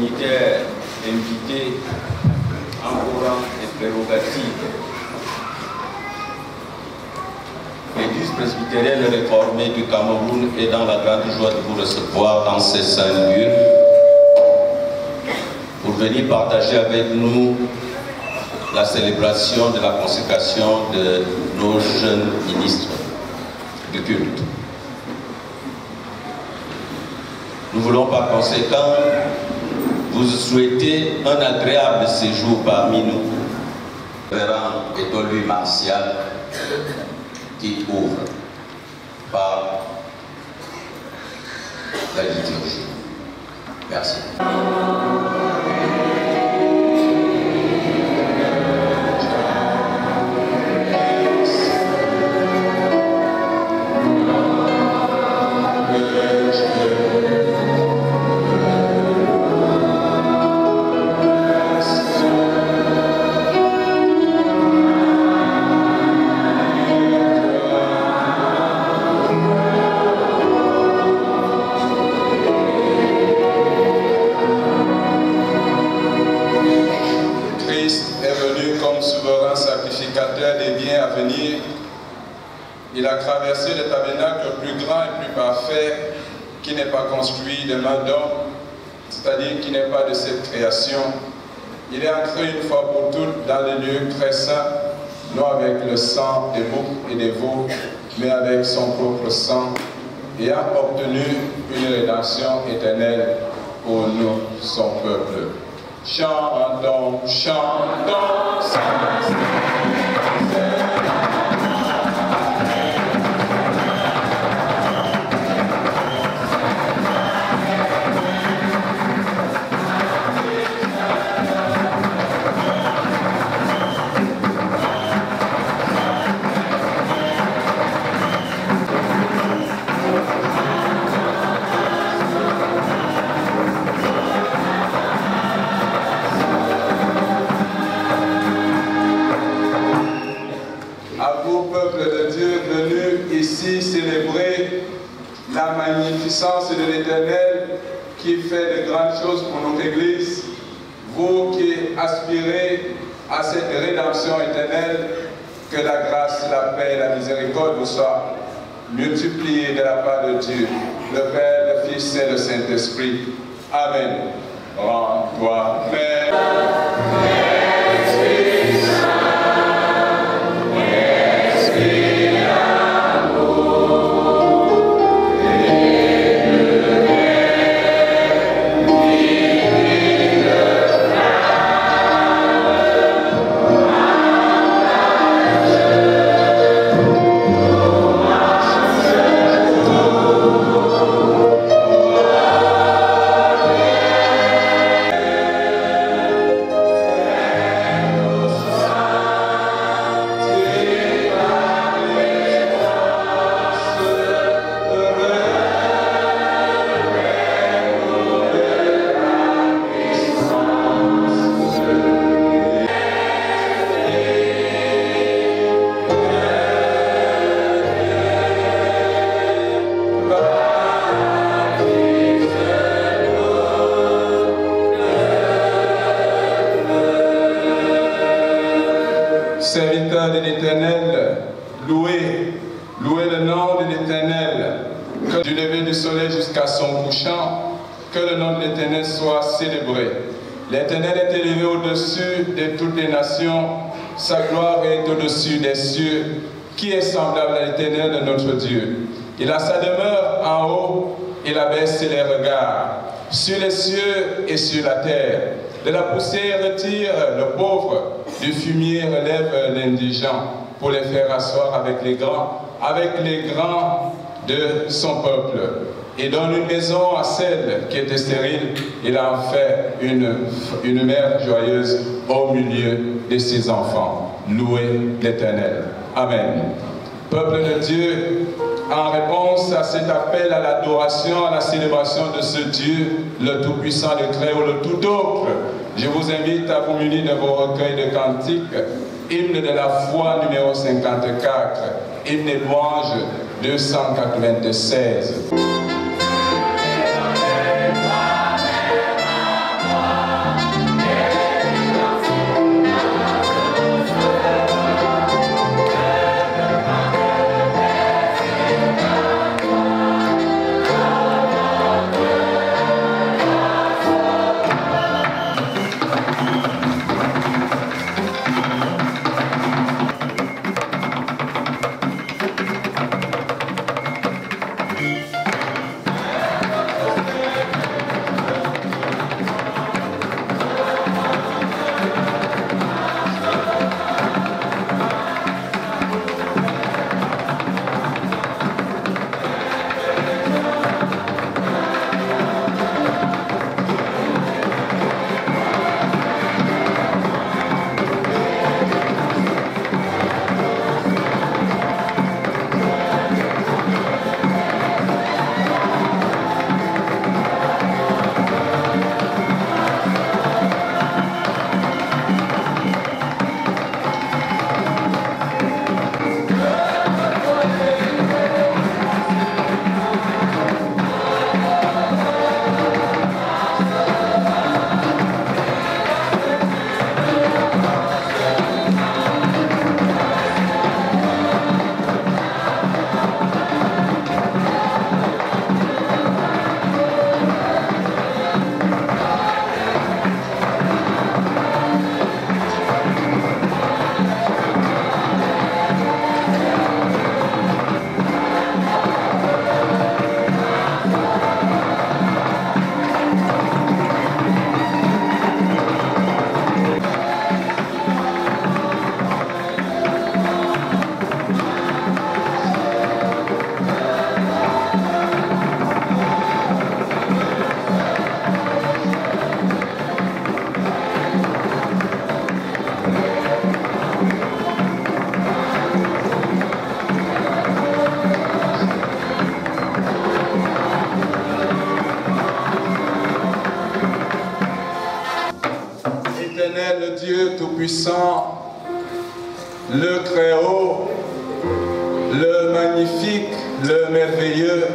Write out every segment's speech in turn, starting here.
dignitaires invités en courant et prérogatives. L'Église presbytérienne réformée du Cameroun est dans la grande joie de vous recevoir dans ces saints lieux pour venir partager avec nous la célébration de la consécration de nos jeunes ministres du culte. Nous voulons par conséquent vous souhaiter un agréable séjour parmi nous. Révérend Étolu Martial qui ouvre par la liturgie. Merci. indicateur des biens à venir. Il a traversé le tabernacle plus grand et plus parfait qui n'est pas construit de main d'homme, c'est-à-dire qui n'est pas de cette création. Il est entré une fois pour toutes dans le lieu très saint, non avec le sang des boucs et des veaux, mais avec son propre sang, et a obtenu une rédemption éternelle pour nous, son peuple. Chantons, chantons, chantons. Célébrer la magnificence de l'Éternel qui fait de grandes choses pour notre Église. Vous qui aspirez à cette rédemption éternelle, que la grâce, la paix et la miséricorde vous soient multipliées de la part de Dieu, le Père, le Fils et le Saint-Esprit. Amen. Rends-toi, Père. Serviteur de l'Éternel, louez le nom de l'Éternel, que du lever du soleil jusqu'à son couchant, que le nom de l'Éternel soit célébré. L'Éternel est élevé au-dessus de toutes les nations, sa gloire est au-dessus des cieux. Qui est semblable à l'Éternel de notre Dieu? Il a sa demeure en haut, il abaisse les regards sur les cieux et sur la terre. De la poussière retire le pauvre, du fumier relève l'indigent, pour les faire asseoir avec les grands de son peuple. Et donne une maison à celle qui était stérile, il en fait une mère joyeuse au milieu de ses enfants. Louez l'Éternel. Amen. Peuple de Dieu, en réponse à cet appel à l'adoration, à la célébration de ce Dieu, le Tout-Puissant, le Très-Haut, le Tout-Autre, je vous invite à vous munir de vos recueils de cantiques, hymne de la foi numéro 54, hymne et louange 296. le très haut, le magnifique, le merveilleux,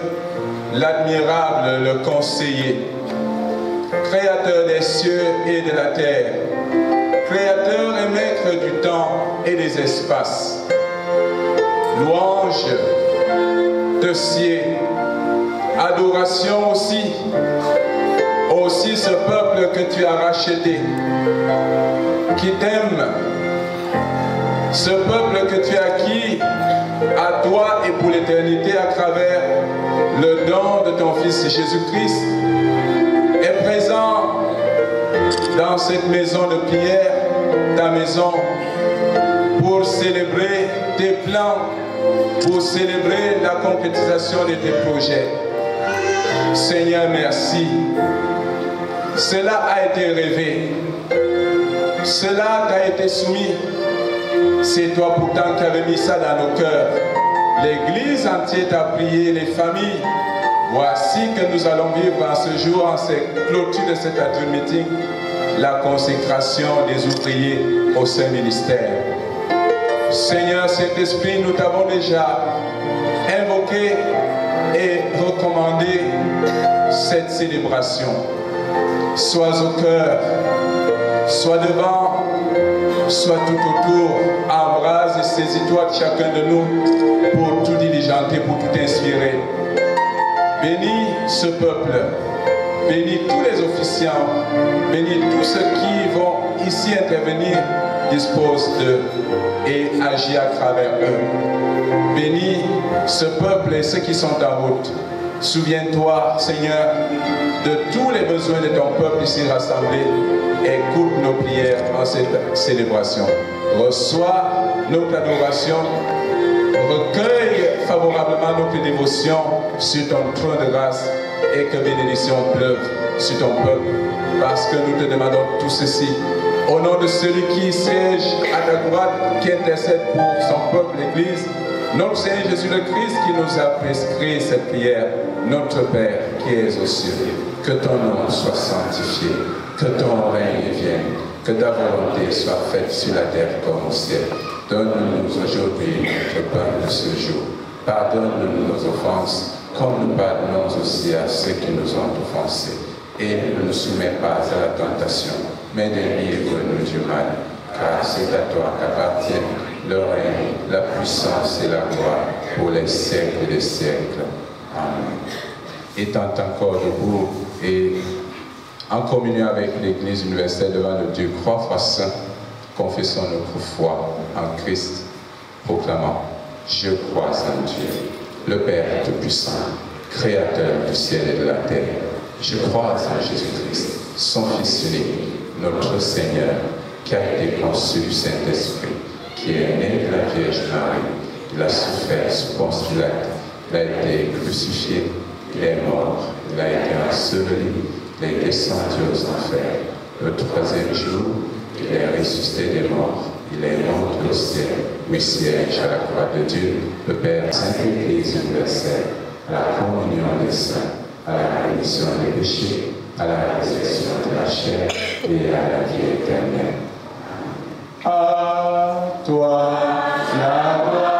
l'admirable, le conseiller, créateur des cieux et de la terre, créateur et maître du temps et des espaces. Louange, te sied, adoration aussi ce peuple que tu as racheté, qui t'aime, ce peuple que tu as acquis à toi et pour l'éternité à travers le don de ton Fils Jésus-Christ, est présent dans cette maison de prière, ta maison, pour célébrer tes plans, pour célébrer la concrétisation de tes projets. Seigneur, merci. Cela a été rêvé. Cela t'a été soumis. C'est toi pourtant qui avais mis ça dans nos cœurs. L'Église entière t'a prié, les familles. Voici que nous allons vivre en ce jour, en cette clôture de cet Advent Meeting, la consécration des ouvriers au Saint-Ministère. Seigneur, Saint-Esprit, nous t'avons déjà invoqué et recommandé cette célébration. Sois au cœur, sois devant, sois tout autour, embrase et saisis-toi de chacun de nous pour tout diligenter, pour tout inspirer. Bénis ce peuple, bénis tous les officiants, bénis tous ceux qui vont ici intervenir, dispose d'eux et agis à travers eux. Bénis ce peuple et ceux qui sont en route. Souviens-toi, Seigneur, de tous les besoins de ton peuple ici rassemblé. Écoute nos prières en cette célébration. Reçois notre adoration. Recueille favorablement notre dévotion sur ton trône de grâce et que bénédiction pleuve sur ton peuple. Parce que nous te demandons tout ceci au nom de celui qui siège à ta droite, qui intercède pour son peuple, l'Église, notre Seigneur Jésus le Christ qui nous a prescrit cette prière. Notre Père qui es aux cieux, que ton nom soit sanctifié, que ton règne vienne, que ta volonté soit faite sur la terre comme au ciel. Donne-nous aujourd'hui notre pain de ce jour. Pardonne-nous nos offenses, comme nous pardonnons aussi à ceux qui nous ont offensés. Et ne nous soumets pas à la tentation, mais délivre-nous du mal, car c'est à toi qu'appartiennent le règne, la puissance et la gloire pour les siècles des siècles. Amen. Étant encore debout et en communion avec l'Église universelle devant le Dieu 3 fois saint, confessons notre foi en Christ, proclamant: je crois en Dieu, le Père Tout-Puissant, Créateur du ciel et de la terre. Je crois en Jésus-Christ, son Fils unique, notre Seigneur, qui a été conçu du Saint-Esprit, qui est né de la Vierge Marie. Il a souffert sous Ponce Pilate, il a été crucifié, il est mort, il a été enseveli, il est descendu aux enfers. Le troisième jour, il est ressuscité des morts, il est monté au ciel, mais siège à la croix de Dieu, le Père, Sainte Église universelle, à la communion des saints, à la rémission des péchés, à la résurrection de la chair et à la vie éternelle. À toi la gloire.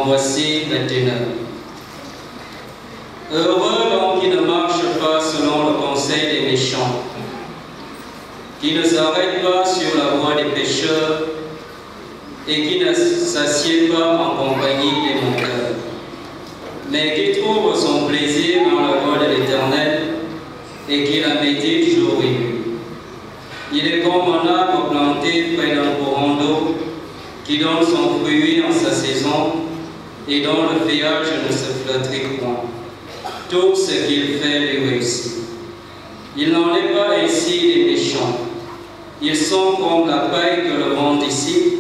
voici les ténèbres. Heureux l'homme qui ne marche pas selon le conseil des méchants, qui ne s'arrête pas sur la voie des pécheurs et qui ne s'assied pas en compagnie des menteurs, mais qui trouve son plaisir dans la voie de l'Éternel et qui la médite jour et nuit. Il est comme un arbre planté près d'un courant d'eau qui donne son fruit en sa saison et dont le feuillage ne se flétrit point. Tout ce qu'il fait lui réussit. Il n'en est pas ainsi des méchants. Ils sont comme la paille que le vent dissipe.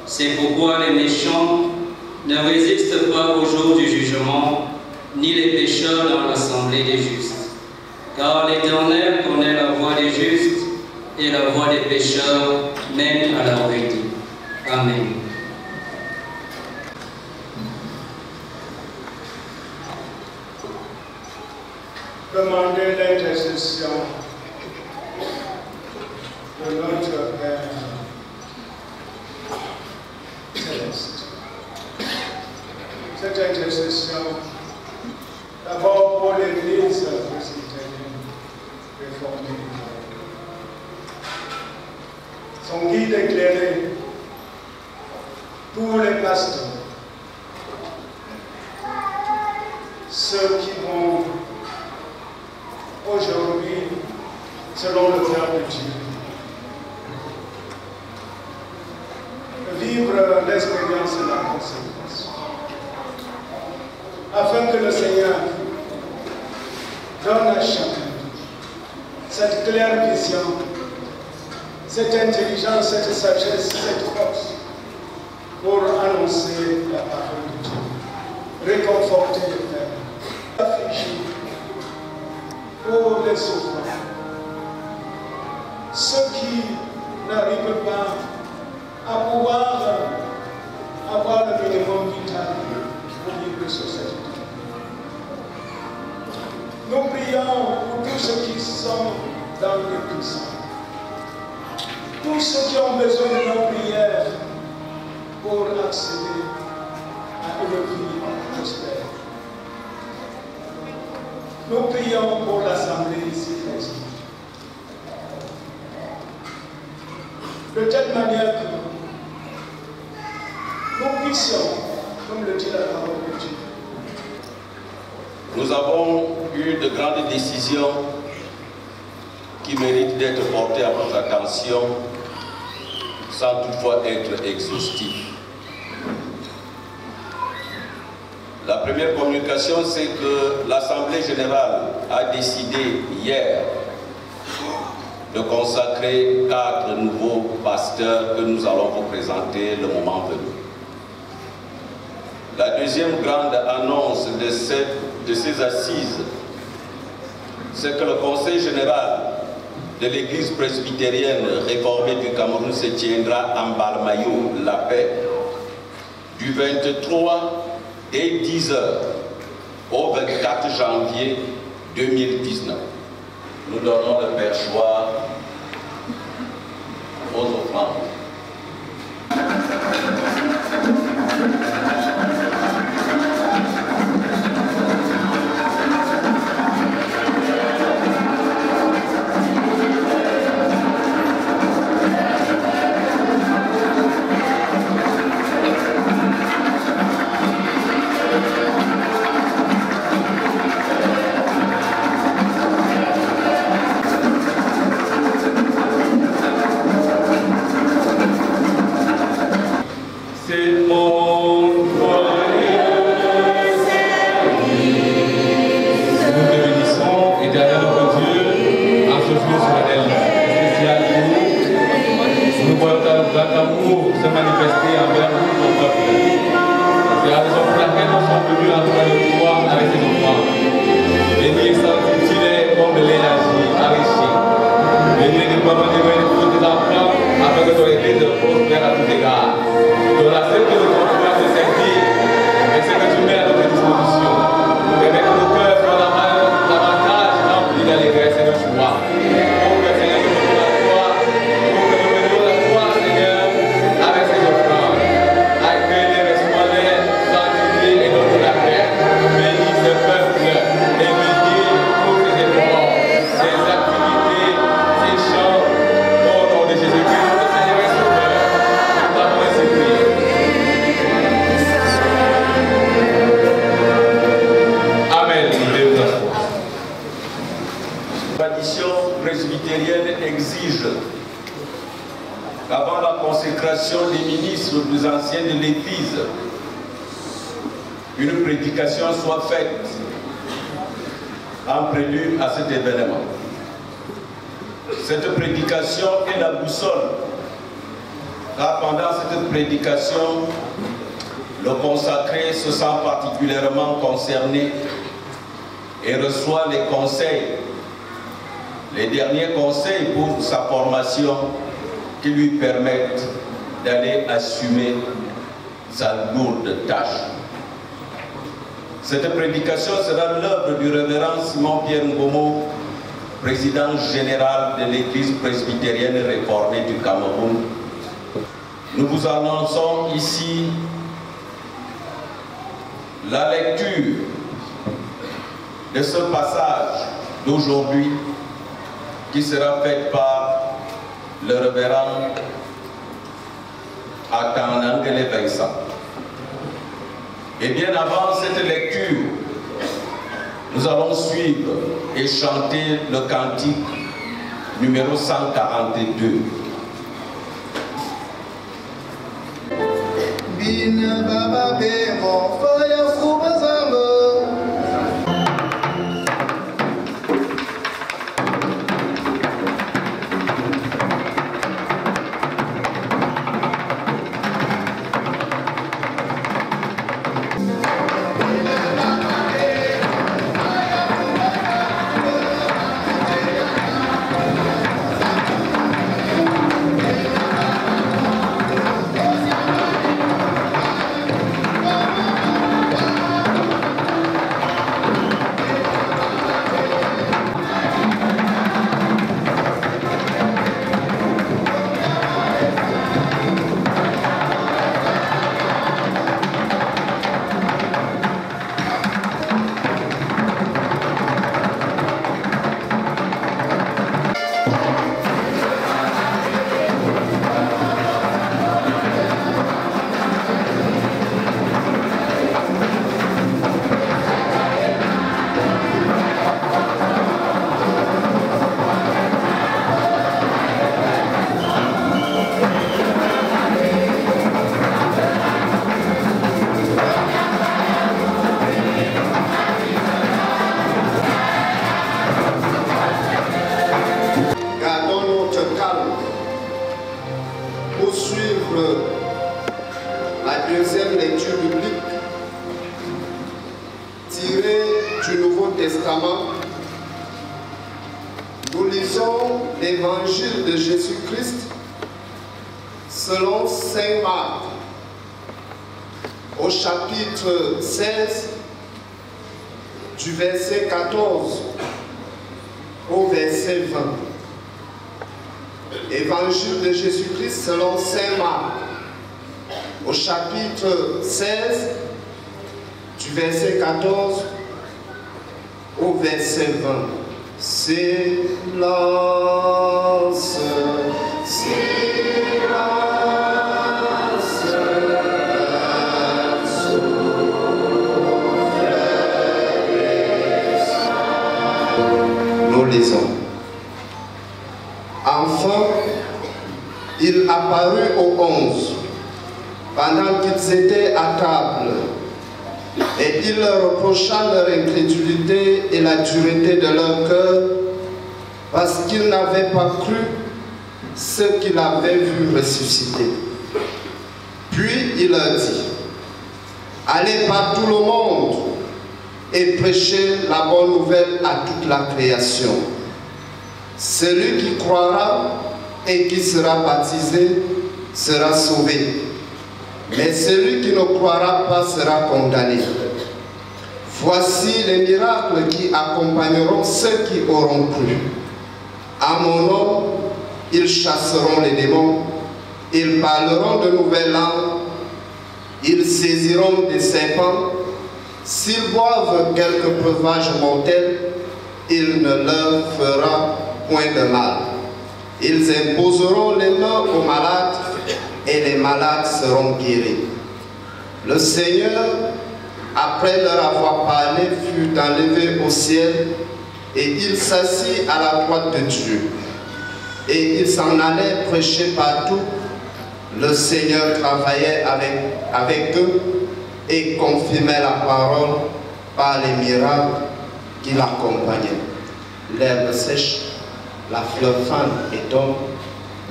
C'est pourquoi les méchants ne résistent pas au jour du jugement, ni les pécheurs dans l'assemblée des justes. Car l'Éternel connaît la voie des justes, et la voie des pécheurs mène à la ruine. Amen. Demandez l'intercession de notre Père céleste. Cette intercession, d'abord pour l'Église presbytérienne réformée, son guide éclairé pour les pasteurs, ceux qui vont aujourd'hui, selon le cœur de Dieu, vivre l'expérience de la consécration, afin que le Seigneur donne à chacun cette claire vision, cette intelligence, cette sagesse, cette force pour annoncer la parole de Dieu, réconforter les frères, affliger pour les souffrants, ceux qui n'arrivent pas à pouvoir avoir le minimum vital pour vivre sur cette terre. Nous prions pour tous ceux qui sont dans les prisons, tous ceux qui ont besoin de nos prières pour accéder à une vie prospère. Nous prions pour l'Assemblée ici présente, de telle manière que nous puissions, comme le dit la parole de Dieu. Nous avons eu de grandes décisions qui méritent d'être portées à votre attention sans toutefois être exhaustifs. La première communication, c'est que l'Assemblée générale a décidé hier de consacrer 4 nouveaux pasteurs que nous allons vous présenter le moment venu. La deuxième grande annonce de ces assises, c'est que le Conseil général de l'Église presbytérienne réformée du Cameroun se tiendra à Mbalmayo, la paix, du 23 dès 10 h au 24 janvier 2019. Nous donnons le perchoir aux offrandes. tradition presbytérienne exige qu'avant la consécration des ministres plus anciens de l'Église, une prédication soit faite en prélude à cet événement. Cette prédication est la boussole, car pendant cette prédication, le consacré se sent particulièrement concerné et reçoit les conseils, les derniers conseils pour sa formation qui lui permettent d'aller assumer sa lourde tâche. Cette prédication sera l'œuvre du révérend Simon-Pierre Ngomo, président général de l'Église presbytérienne réformée du Cameroun. Nous vous annonçons ici la lecture de ce passage d'aujourd'hui qui sera faite par le révérend Atanangele Vincent. Et bien avant cette lecture, nous allons suivre et chanter le cantique numéro 142. Bina baba be mo faya fubazamba. La deuxième lecture biblique tirée du Nouveau Testament. Nous lisons l'évangile de Jésus-Christ selon saint Marc au chapitre 16 du verset 14 au verset 20. Évangile de Jésus-Christ selon saint Marc au chapitre 16 du verset 14 au verset 20. Silence, silence, nous lisons. Enfin, il apparut aux 11 pendant qu'ils étaient à table, et il leur reprocha leur incrédulité et la dureté de leur cœur, parce qu'ils n'avaient pas cru ce qu'il avait vu ressusciter. Puis il leur dit: allez par tout le monde et prêchez la bonne nouvelle à toute la création. Celui qui croira et qui sera baptisé sera sauvé, mais celui qui ne croira pas sera condamné. Voici les miracles qui accompagneront ceux qui auront cru. À mon nom, ils chasseront les démons, ils parleront de nouvelles langues, ils saisiront des serpents, s'ils boivent quelque breuvage mortel, il ne leur fera point de mal. Ils imposeront les mains aux malades et les malades seront guéris. Le Seigneur, après leur avoir parlé, fut enlevé au ciel et il s'assit à la droite de Dieu. Et il s'en allait prêcher partout. Le Seigneur travaillait avec eux et confirmait la parole par les miracles qui l'accompagnaient. L'herbe sèche, la fleur fane et tombe,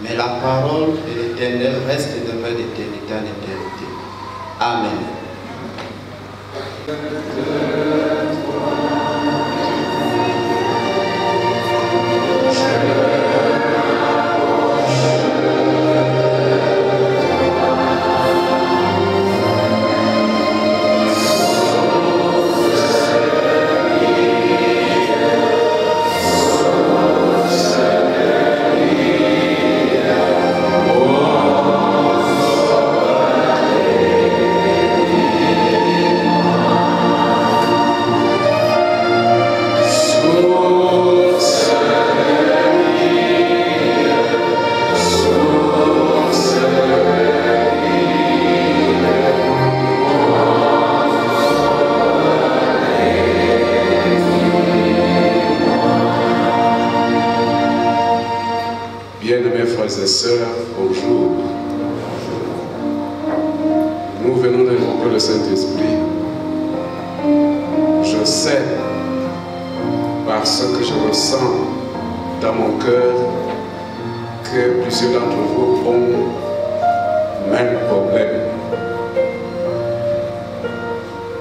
mais la parole de l'Éternel reste et demeure d'éternité en éternité. Amen. Bien-aimés frères et sœurs, bonjour. Nous venons d'invoquer le Saint-Esprit. Je sais, parce que je ressens dans mon cœur, que plusieurs d'entre vous ont le même problème.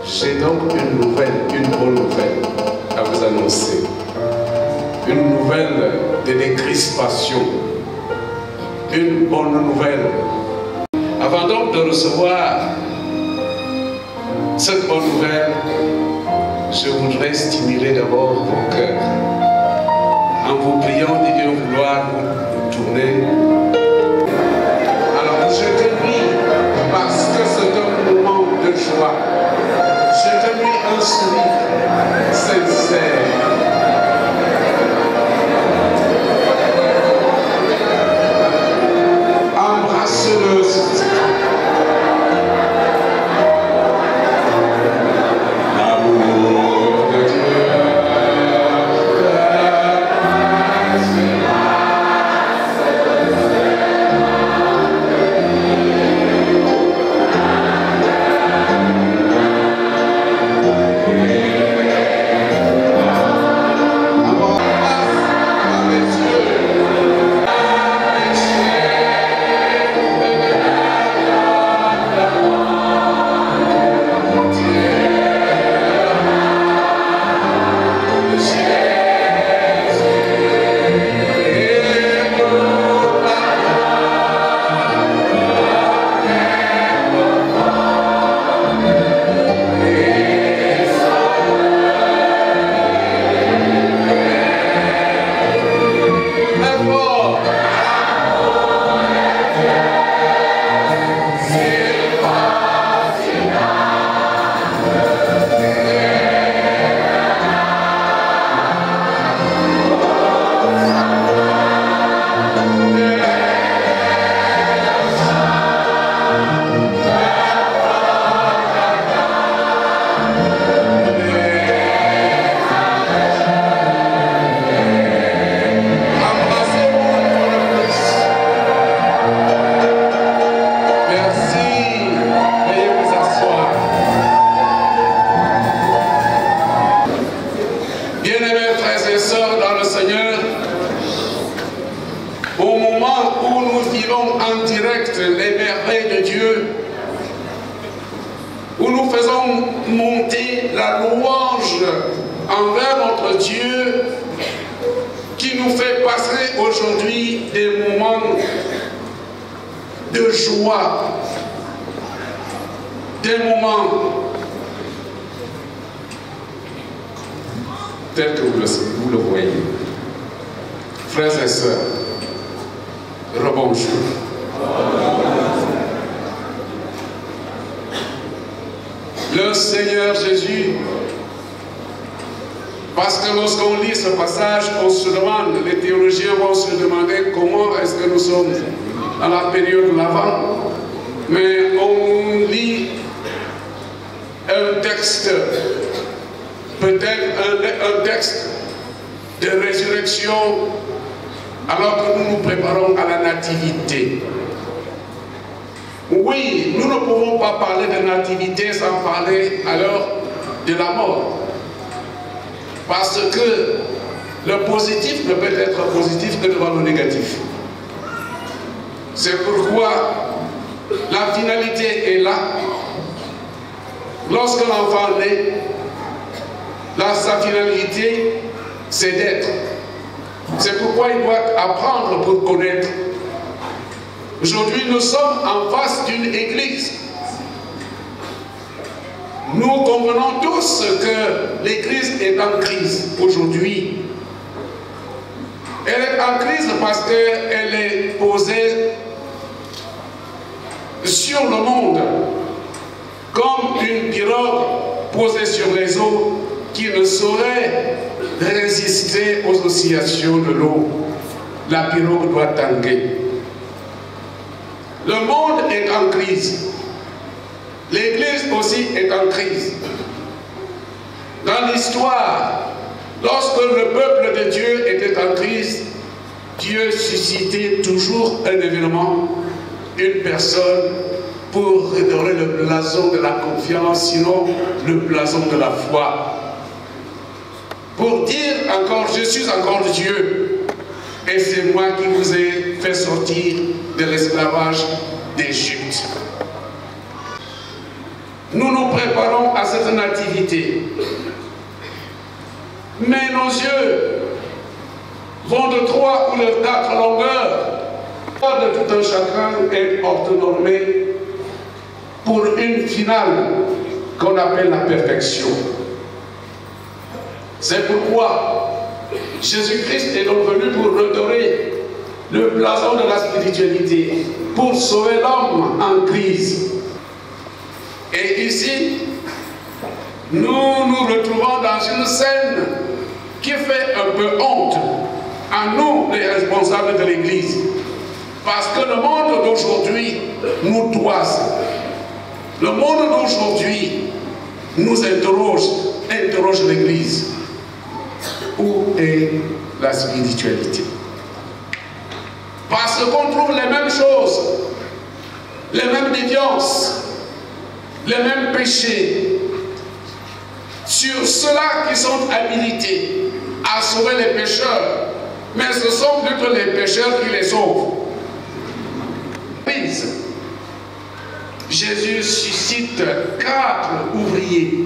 J'ai donc une bonne nouvelle à vous annoncer. Une nouvelle de décrispation. Une bonne nouvelle. Avant donc de recevoir cette bonne nouvelle, je voudrais stimuler d'abord vos cœurs en vous priant de bien vouloir vous tourner. Alors je te prie, parce que c'est un moment de joie, je te prie un sourire sincère. Tel que vous le voyez. Frères et sœurs, rebonjour. Le Seigneur Jésus, parce que lorsqu'on lit ce passage, on se demande, les théologiens vont se demander comment est-ce que nous sommes dans la période de l'Avent, mais on lit un texte, peut-être un texte de résurrection alors que nous nous préparons à la nativité. Oui, nous ne pouvons pas parler de nativité sans parler alors de la mort. Parce que le positif ne peut être positif que devant le négatif. C'est pourquoi la finalité est là. Lorsque l'enfant naît, sa finalité, c'est d'être. C'est pourquoi il doit apprendre pour connaître. Aujourd'hui, nous sommes en face d'une église. Nous convenons tous que l'église est en crise aujourd'hui. Elle est en crise parce qu'elle est posée sur le monde comme une pirogue posée sur les eaux qui ne saurait résister aux oscillations de l'eau. La pirogue doit tanguer. Le monde est en crise. L'Église aussi est en crise. Dans l'histoire, lorsque le peuple de Dieu était en crise, Dieu suscitait toujours un événement, une personne, pour redorer le blason de la confiance, sinon le blason de la foi. Pour dire encore, je suis encore Dieu, et c'est moi qui vous ai fait sortir de l'esclavage d'Égypte. Nous nous préparons à cette nativité. Mais nos yeux vont de 3 ou de 4 longueurs. De tout un chacun est orthonormé pour une finale qu'on appelle la perfection. C'est pourquoi Jésus-Christ est donc venu pour redorer le blason de la spiritualité, pour sauver l'homme en crise. Et ici, nous nous retrouvons dans une scène qui fait un peu honte à nous, les responsables de l'Église. Parce que le monde d'aujourd'hui nous toise. Le monde d'aujourd'hui nous interroge l'Église. Où est la spiritualité? Parce qu'on trouve les mêmes choses, les mêmes déviances, les mêmes péchés sur ceux-là qui sont habilités à sauver les pécheurs, mais ce sont plutôt les pécheurs qui les sauvent. Jésus suscite 4 ouvriers,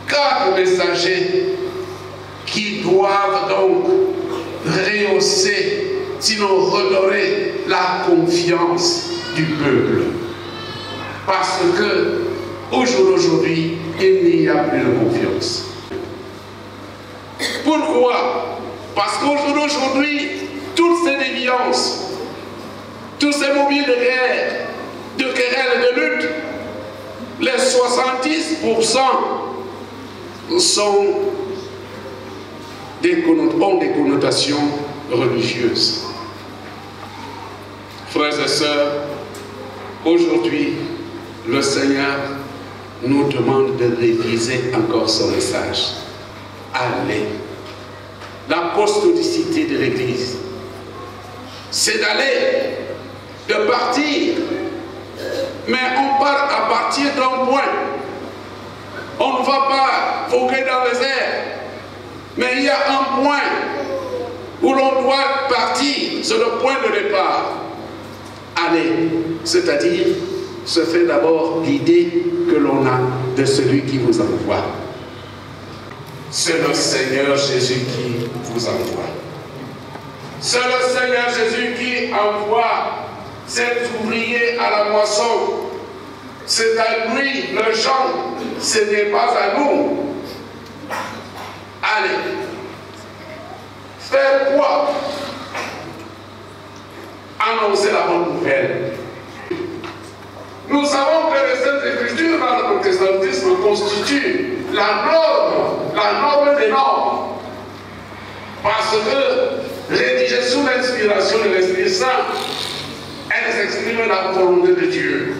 4 messagers qui doivent donc rehausser, sinon redorer la confiance du peuple. Parce que au jour d'aujourd'hui, il n'y a plus de confiance. Pourquoi? Parce qu'au jour d'aujourd'hui, toutes ces déviances, tous ces mobiles de guerre, de querelles et de lutte, les 70% ont des connotations religieuses. Frères et sœurs, aujourd'hui, le Seigneur nous demande de réviser encore son message. Allez. L'apostolicité de l'Église, c'est d'aller, de partir. Mais on part à partir d'un point. On ne va pas voguer dans les airs. Mais il y a un point où l'on doit partir. C'est le point de départ. Aller, c'est-à-dire se fait d'abord l'idée que l'on a de celui qui vous envoie. C'est le Seigneur Jésus qui vous envoie. C'est le Seigneur Jésus qui envoie cet ouvrier à la moisson. C'est à lui le champ, ce n'est pas à nous. Allez, faire quoi? Annoncer la bonne nouvelle. Nous savons que les Saintes Écritures dans le protestantisme constituent la norme des normes. Parce que rédigées sous l'inspiration de l'Esprit Saint, elles expriment la volonté de Dieu.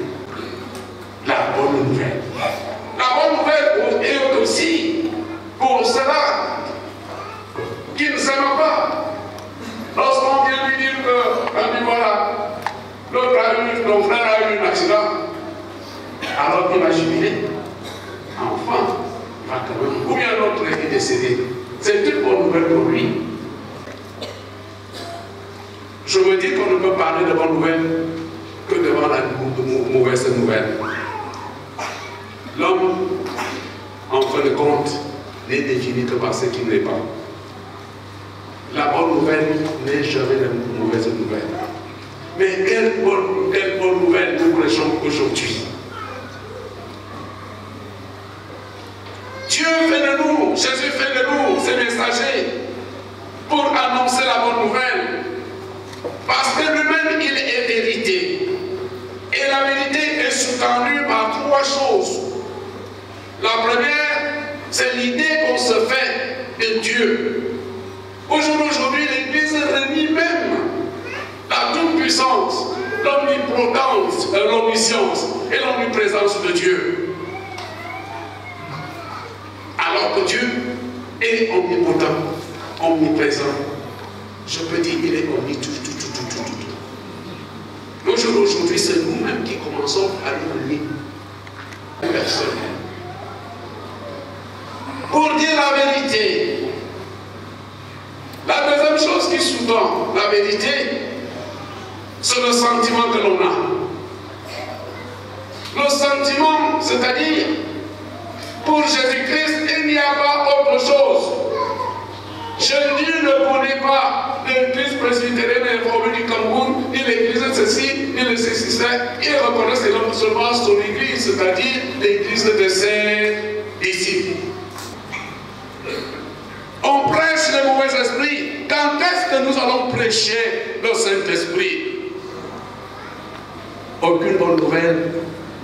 La bonne nouvelle. La bonne nouvelle est aussi pour cela que ton frère a eu un accident, alors qu'il va jubiler. Enfin, il va quand même. Ou bien l'autre est décédé. C'est une bonne nouvelle pour lui. Je me dis qu'on ne peut parler de bonnes nouvelles que devant la mauvaise nouvelle. L'homme, en fin de compte, n'est défini que par ce qu'il n'est pas. La bonne nouvelle n'est jamais la mauvaise nouvelle. Mais quelle bonne nouvelle nous prêchons aujourd'hui? Dieu fait de nous, Jésus fait de nous ses messagers pour annoncer la bonne nouvelle. Parce que lui-même, il est vérité. Et la vérité est sous-tendue par trois choses. La première, c'est l'idée qu'on se fait de Dieu. Aujourd'hui, l'Église renie même la toute-puissance, l'omnipotence, l'omniscience et l'omniprésence de Dieu. Alors que Dieu est omnipotent, omniprésent. Je peux dire qu'il est omni tout. Aujourd'hui, c'est nous-mêmes qui commençons à nous nier. Personne. Pour dire la vérité, la deuxième chose qui sous-tend la vérité, c'est le sentiment que l'on a. Le sentiment, c'est-à-dire, pour Jésus-Christ, il n'y a pas autre chose. Nul ne connaît pas l'église presbytérienne réformée du Cameroun, ni l'église de ceci, ni de ceci. Il reconnaît seulement son église, c'est-à-dire l'église de ses disciples. On prêche le mauvais esprit. Quand est-ce que nous allons prêcher le Saint-Esprit? Aucune bonne nouvelle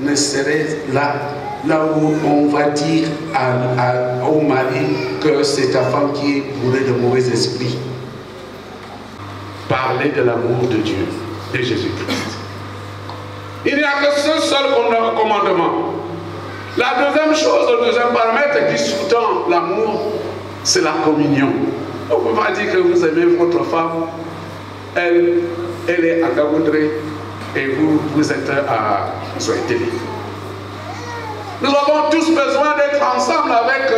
ne serait là où on va dire au mari que c'est ta femme qui est bourrée de mauvais esprits. Parler de l'amour de Dieu, de Jésus-Christ. Il n'y a que ce seul commandement. La deuxième chose, le deuxième paramètre qui sous-tend l'amour, c'est la communion. On ne peut pas dire que vous aimez votre femme, elle est à Gaboundré et vous êtes à Souhaiteli. Nous avons tous besoin d'être ensemble avec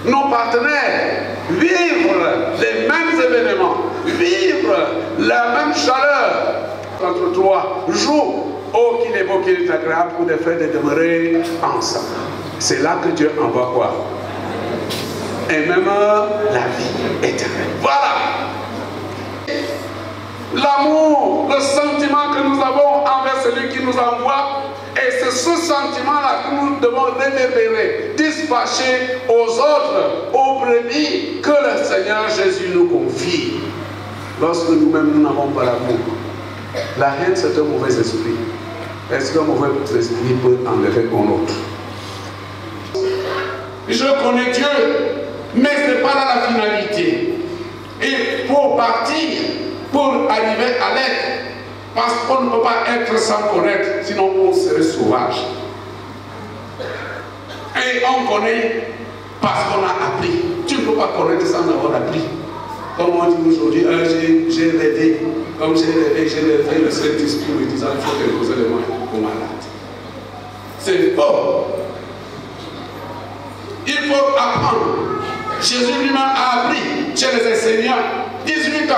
nos partenaires, vivre les mêmes événements, vivre la même chaleur. Entre 3 jours, oh qu'il est beau, qu'il est agréable pour des frères de demeurer ensemble. C'est là que Dieu envoie quoi? Et même la vie éternelle. Voilà. L'amour, le sentiment que nous avons envers celui qui nous envoie, et c'est ce sentiment-là que nous devons révéler, dispatcher aux autres, aux brebis que le Seigneur Jésus nous confie. Lorsque nous-mêmes nous n'avons pas l'amour, la haine c'est un mauvais esprit. Est-ce qu'un mauvais esprit peut enlever un autre? Je connais Dieu, mais ce n'est pas là la finalité. Et pour partir, pour arriver à l'être, parce qu'on ne peut pas être sans connaître, sinon on serait sauvage. Et on connaît parce qu'on a appris. Tu ne peux pas connaître sans avoir appris. Comme on dit aujourd'hui, j'ai rêvé. Comme j'ai rêvé, le Saint-Esprit me disant il faut déposer les mains aux malades. C'est faux. Il faut apprendre. Jésus lui-même a appris chez les enseignants, 18 ans.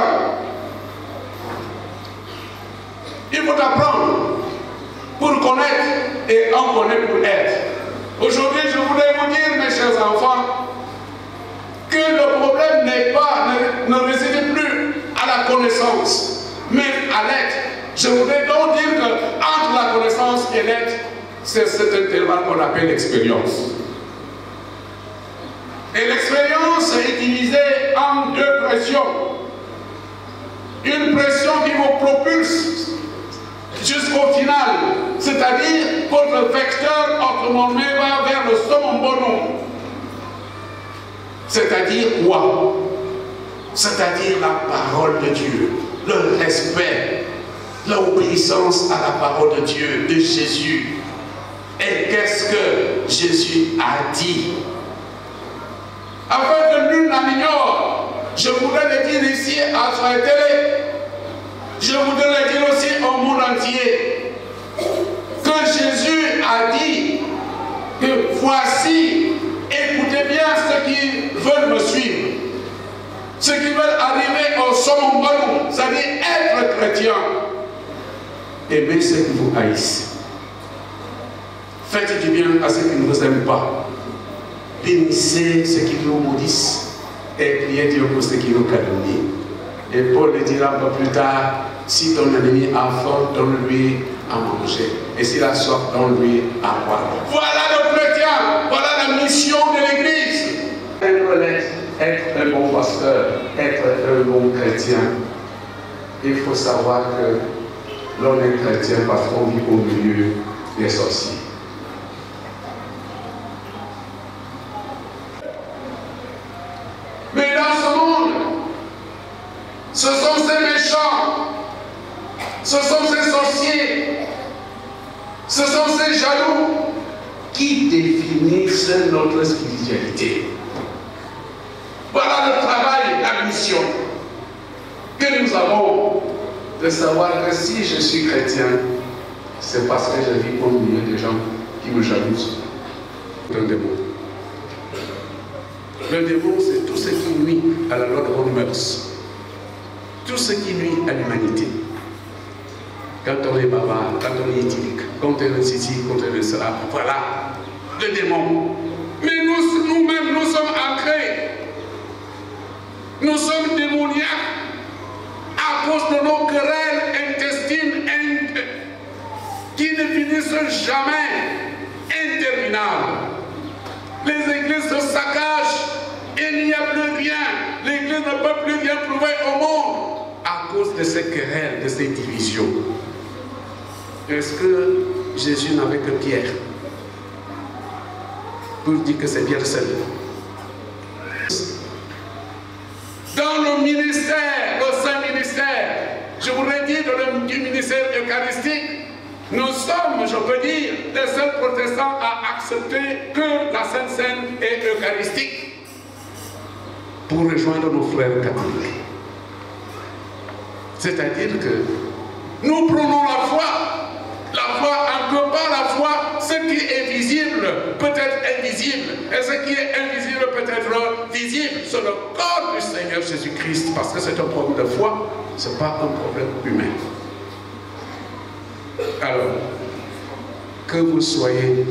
Il faut apprendre pour connaître et en connaître pour être. Aujourd'hui, je voulais vous dire, mes chers enfants, que le problème n'est pas, ne réside plus à la connaissance, mais à l'être. Je voudrais donc dire qu'entre la connaissance et l'être, c'est cet intervalle qu'on appelle l'expérience. Et l'expérience est divisée en 2 pressions. Une pression qui vous propulse jusqu'au final, c'est-à-dire votre vecteur autonomé va vers le summum bonum. C'est-à-dire quoi? C'est-à-dire la parole de Dieu, le respect, l'obéissance à la parole de Dieu, de Jésus. Et qu'est-ce que Jésus a dit? Afin que nul n'en ignore, je voudrais le dire ici à Souhaiteli. Je voudrais le dire aussi au au monde entier que Jésus a dit que voici, écoutez bien ceux qui veulent me suivre, ceux qui veulent arriver au summum, c'est-à-dire être chrétien. Aimez ceux qui vous haïssent. Faites du bien à ceux qui ne vous aiment pas. Bénissez ceux qui nous maudissent et priez Dieu pour ceux qui nous calomnient. Et Paul le dira un peu plus tard, si ton ennemi a faim, donne-lui à manger. Et s'il a soif, donne-lui à boire. Voilà le chrétien, voilà la mission de l'Église. Être honnête, être un bon pasteur, être un bon chrétien. Il faut savoir que l'on est chrétien parce qu'on vit au milieu des sorciers. Mais dans ce monde, ce sont ces méchants, ce sont ces sorciers, ce sont ces jaloux qui définissent notre spiritualité. Voilà le travail, la mission que nous avons, de savoir que si je suis chrétien, c'est parce que je vis au milieu des gens qui me jalousent. Un démon. Le démon, c'est tout ce qui nuit à la loi de bonne mœurs. Tout ce qui nuit à l'humanité. Quand on est bavard, quand on est éthylique, quand on est ceci, quand on est cela, voilà le démon. Mais nous-mêmes, nous sommes ancrés. Nous sommes démoniaques à cause de nos querelles intestines qui ne finissent jamais, interminables. Les églises se saccagent et il n'y a plus rien. L'église ne peut plus rien prouver au monde à cause de ces querelles, de ces divisions. Est-ce que Jésus n'avait que Pierre pour dire que c'est Pierre seul? Dans le ministère, le Saint-Ministère, je voudrais dire du ministère eucharistique, nous sommes, je peux dire, les seuls protestants à accepter que la Sainte Seine est eucharistique pour rejoindre nos frères catholiques. C'est-à-dire que nous prenons la foi encore pas la foi, ce qui est visible peut être invisible, et ce qui est invisible peut être visible. C'est le corps du Seigneur Jésus-Christ, parce que c'est un problème de foi, ce n'est pas un problème humain. Alors, que vous soyez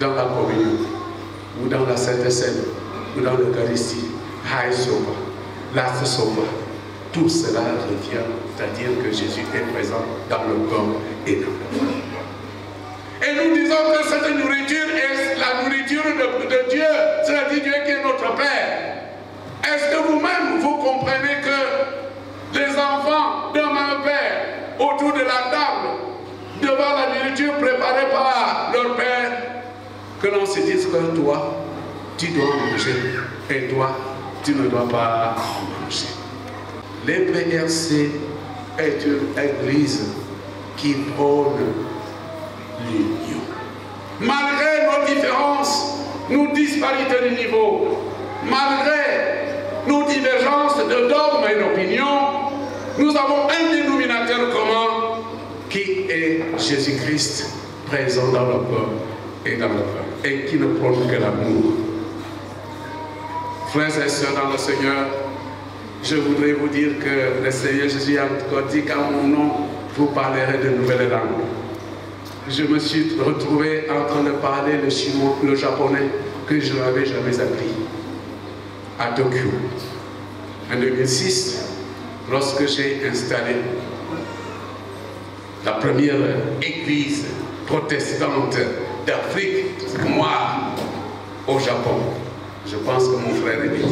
dans la communion, ou dans la Sainte Seine, ou dans l'Eucharistie, High Soba, Last Soba, tout cela revient, c'est-à-dire que Jésus est présent dans le corps et dans le corps. Et nous disons que cette nourriture est la nourriture de Dieu, c'est-à-dire Dieu qui est notre Père. Est-ce que vous-même, vous comprenez que les enfants d'un même Père, autour de la table, devant la nourriture préparée par leur Père, que l'on se dise que toi, tu dois manger, et toi, tu ne dois pas manger. L'EPRC est une église qui prône l'union. Malgré nos différences, nos disparités de niveau, malgré nos divergences de dogmes et d'opinions, nous avons un dénominateur commun qui est Jésus-Christ présent dans le corps et dans le cœur et qui ne prône que l'amour. Frères et sœurs dans le Seigneur, je voudrais vous dire que le Seigneur Jésus a dit qu'à mon nom, vous parlerez de nouvelles langues. Je me suis retrouvé en train de parler le chinois, le japonais, que je n'avais jamais appris à Tokyo. En 2006, lorsque j'ai installé la première église protestante d'Afrique noire au Japon, je pense que mon frère était là.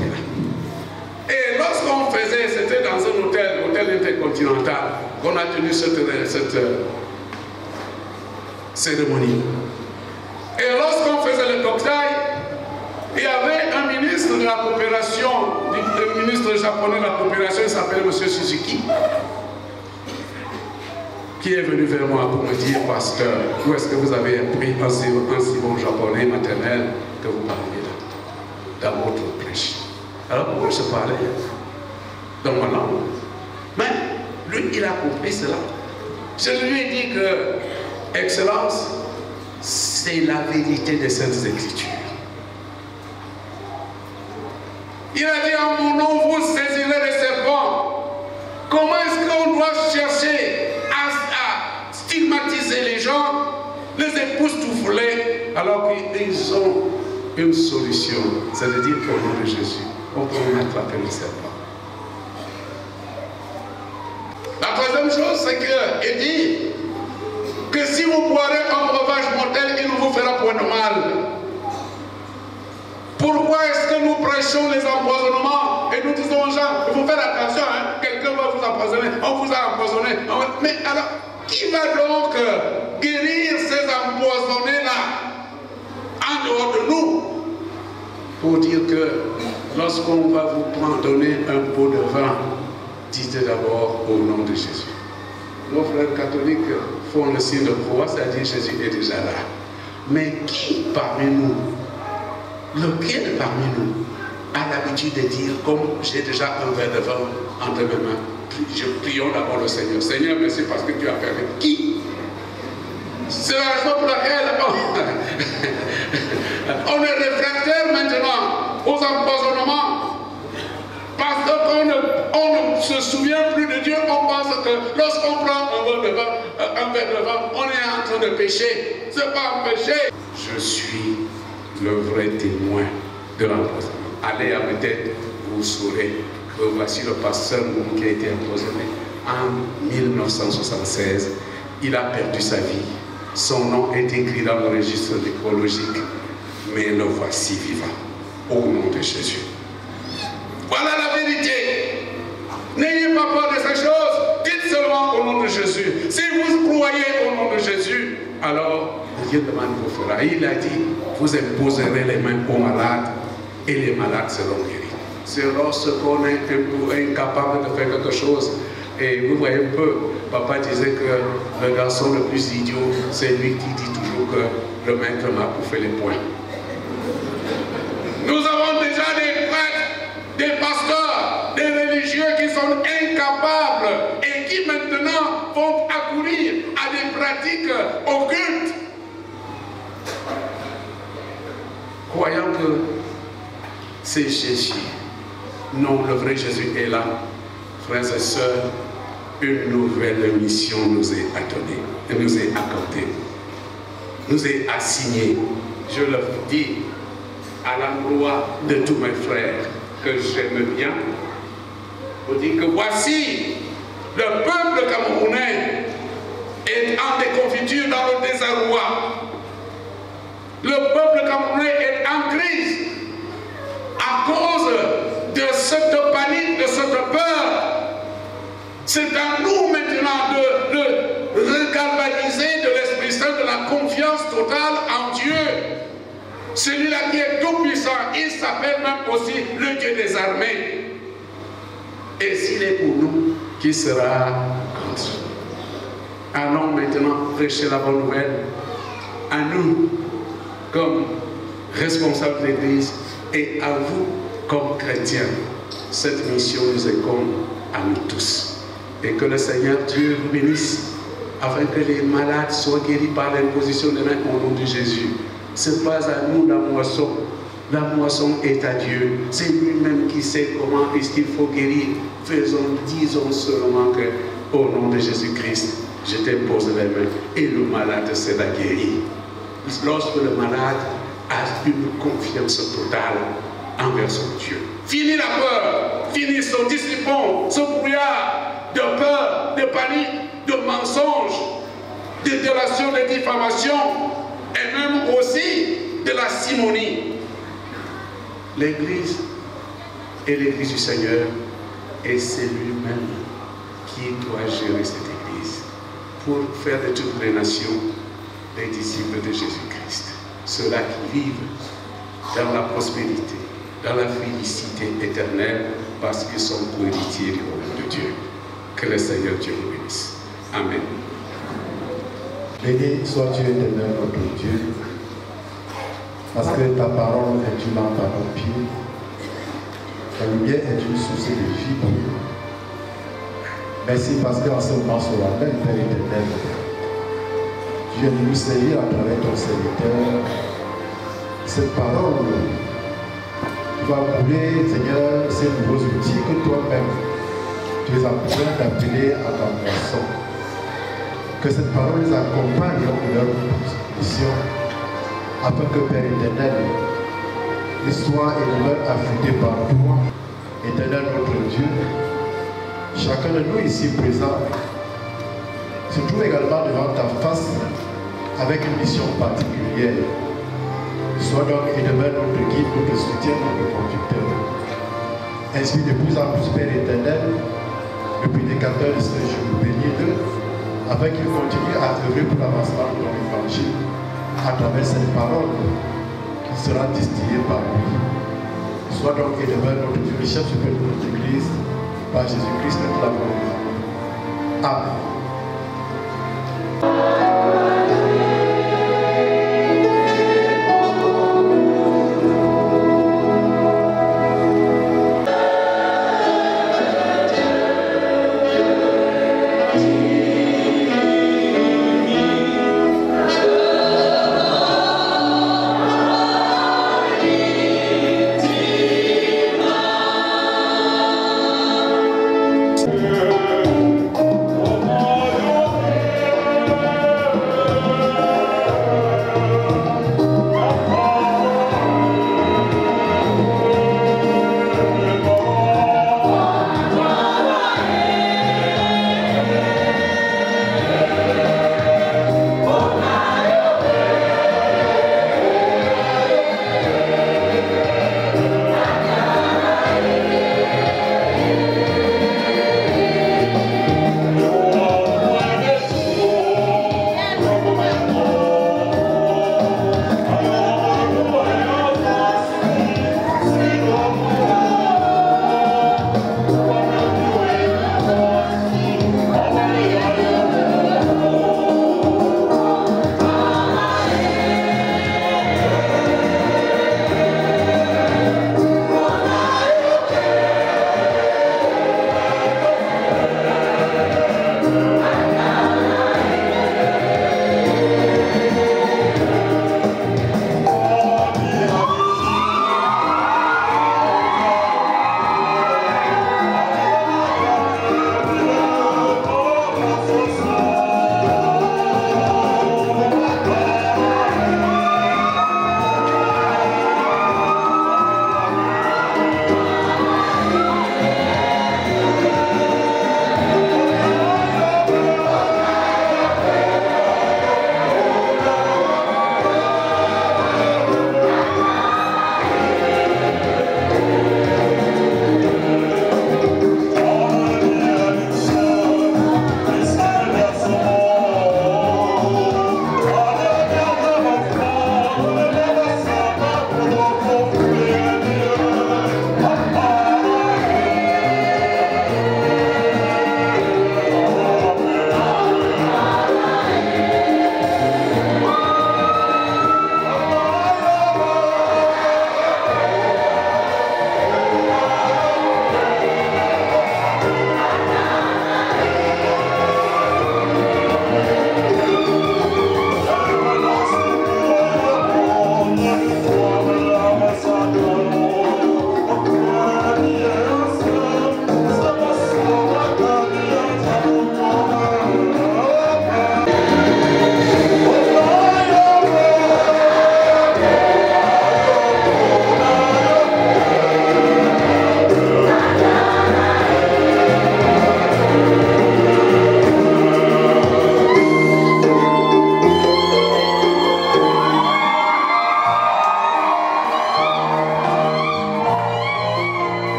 Et lorsqu'on faisait, c'était dans un hôtel intercontinental, qu'on a tenu cette cérémonie. Et lorsqu'on faisait le cocktail, il y avait un ministre de la coopération, le ministre japonais de la coopération, il s'appelle M. Suzuki, qui est venu vers moi pour me dire, pasteur, où est-ce que vous avez appris un si bon japonais maternel que vous parlez là, dans votre prêche? Alors moi je parlais dans ma langue. Mais lui, il a compris cela. Je lui ai dit que, Excellence, c'est la vérité des Saintes Écritures. Il a dit, en mon nom, vous saisirez les serpents. Comment est-ce qu'on doit chercher à stigmatiser les gens, les époustoufler, alors qu'ils ont une solution, c'est-à-dire qu'au nom de Jésus, on peut attraper le serpent. La troisième chose, c'est qu'il dit que si vous boirez un breuvage mortel, il ne vous fera point de mal. Pourquoi est-ce que nous prêchons les empoisonnements et nous disons aux gens, il faut faire attention, hein, quelqu'un va vous empoisonner, on vous a empoisonné. Mais alors, qui va donc guérir ces empoisonnés-là en dehors de nous? Pour dire que lorsqu'on va vous donner un pot de vin, dites d'abord au nom de Jésus. Nos frères catholiques font le signe de croix, c'est-à-dire Jésus est déjà là. Mais qui parmi nous, lequel parmi nous a l'habitude de dire, comme j'ai déjà un verre de vin entre mes mains, prions d'abord le Seigneur. Seigneur, merci parce que tu as permis. Qui? C'est la raison pour laquelle on est réfractaire maintenant aux empoisonnements. Parce qu'on ne se souvient plus de Dieu, on pense que lorsqu'on prend un verre de vin, on est en train de pécher. Ce n'est pas un péché. Je suis le vrai témoin de l'empoisonnement. Allez à mes têtes, vous saurez que voici le pasteur qui a été empoisonné en 1976. Il a perdu sa vie. Son nom est écrit dans le registre nécrologique, mais le voici vivant. Au nom de Jésus. Voilà la vérité. N'ayez pas peur de ces choses. Dites seulement au nom de Jésus. Si vous croyez au nom de Jésus, alors Dieu demande vous fera. Il a dit, vous imposerez les mains aux malades et les malades seront guéris. C'est lorsqu'on est un peu incapable de faire quelque chose. Et vous voyez un peu, papa disait que le garçon le plus idiot, c'est lui qui dit toujours que le maître m'a bouffé les poings. Nous avons déjà des prêtres, des pasteurs, des religieux qui sont incapables et qui maintenant vont accourir à des pratiques occultes. Croyant que c'est Jésus. Non, le vrai Jésus est là. Frères et sœurs, une nouvelle mission nous est donnée, nous est accordée, nous est assignée. Je le dis à l'endroit de tous mes frères que j'aime bien, pour dire que voici, le peuple camerounais est en déconfiture dans le désarroi. Le peuple camerounais est en crise à cause de cette panique, de cette peur. C'est à nous maintenant de regalvaniser de l'Esprit Saint, de la confiance totale en Dieu. Celui-là qui est tout puissant, il s'appelle même aussi le Dieu des armées. Et s'il est pour nous, qui sera contre? Allons maintenant prêcher la bonne nouvelle à nous comme responsables de l'Église et à vous comme chrétiens. Cette mission nous incombe à nous tous. Et que le Seigneur Dieu vous bénisse afin que les malades soient guéris par l'imposition des mains au nom de Jésus. Ce n'est pas à nous la moisson. La moisson est à Dieu. C'est lui-même qui sait comment est-ce qu'il faut guérir. Disons seulement que au nom de Jésus-Christ, je t'impose les mains et le malade sera guéri. Lorsque le malade a une confiance totale envers son Dieu. Fini la peur, fini ce dissipant, ce brouillard de peur, de panique, de mensonges, de délations, de diffamations et même aussi de la simonie. L'Église est l'Église du Seigneur et c'est lui-même qui doit gérer cette Église pour faire de toutes les nations les disciples de Jésus-Christ. Ceux-là qui vivent dans la prospérité, dans la félicité éternelle parce qu'ils sont co-héritiers du royaume de Dieu. Que le Seigneur Dieu vous bénisse. Amen. Béni sois-tu éternel notre Dieu, parce que ta parole est une lampe à nos pieds, ta lumière est une source de vie pour nous. Merci parce qu'en ce moment solennel, Père éternel, tu viens de nous saisir à travers ton serviteur cette parole qui va couler, Seigneur, ces nouveaux outils que toi-même tu es en train d'appeler à ta moisson. Que cette parole les accompagne dans leur mission, afin que, Père éternel, ils soient et demeurent affûtés par toi, éternel notre Dieu. Chacun de nous ici présent se trouve également devant ta face avec une mission particulière. Sois donc et demeure notre guide, notre soutien, notre conducteur. Ainsi de plus en plus, Père éternel, le prédicateur de ce jour, bénis-le, afin qu'il continue à œuvrer pour l'avancement de ton évangile à travers cette parole qui sera distillée par lui. Sois donc et demeure notre Dieu, le chef suprême de notre Église, par Jésus-Christ, notre amour. Amen.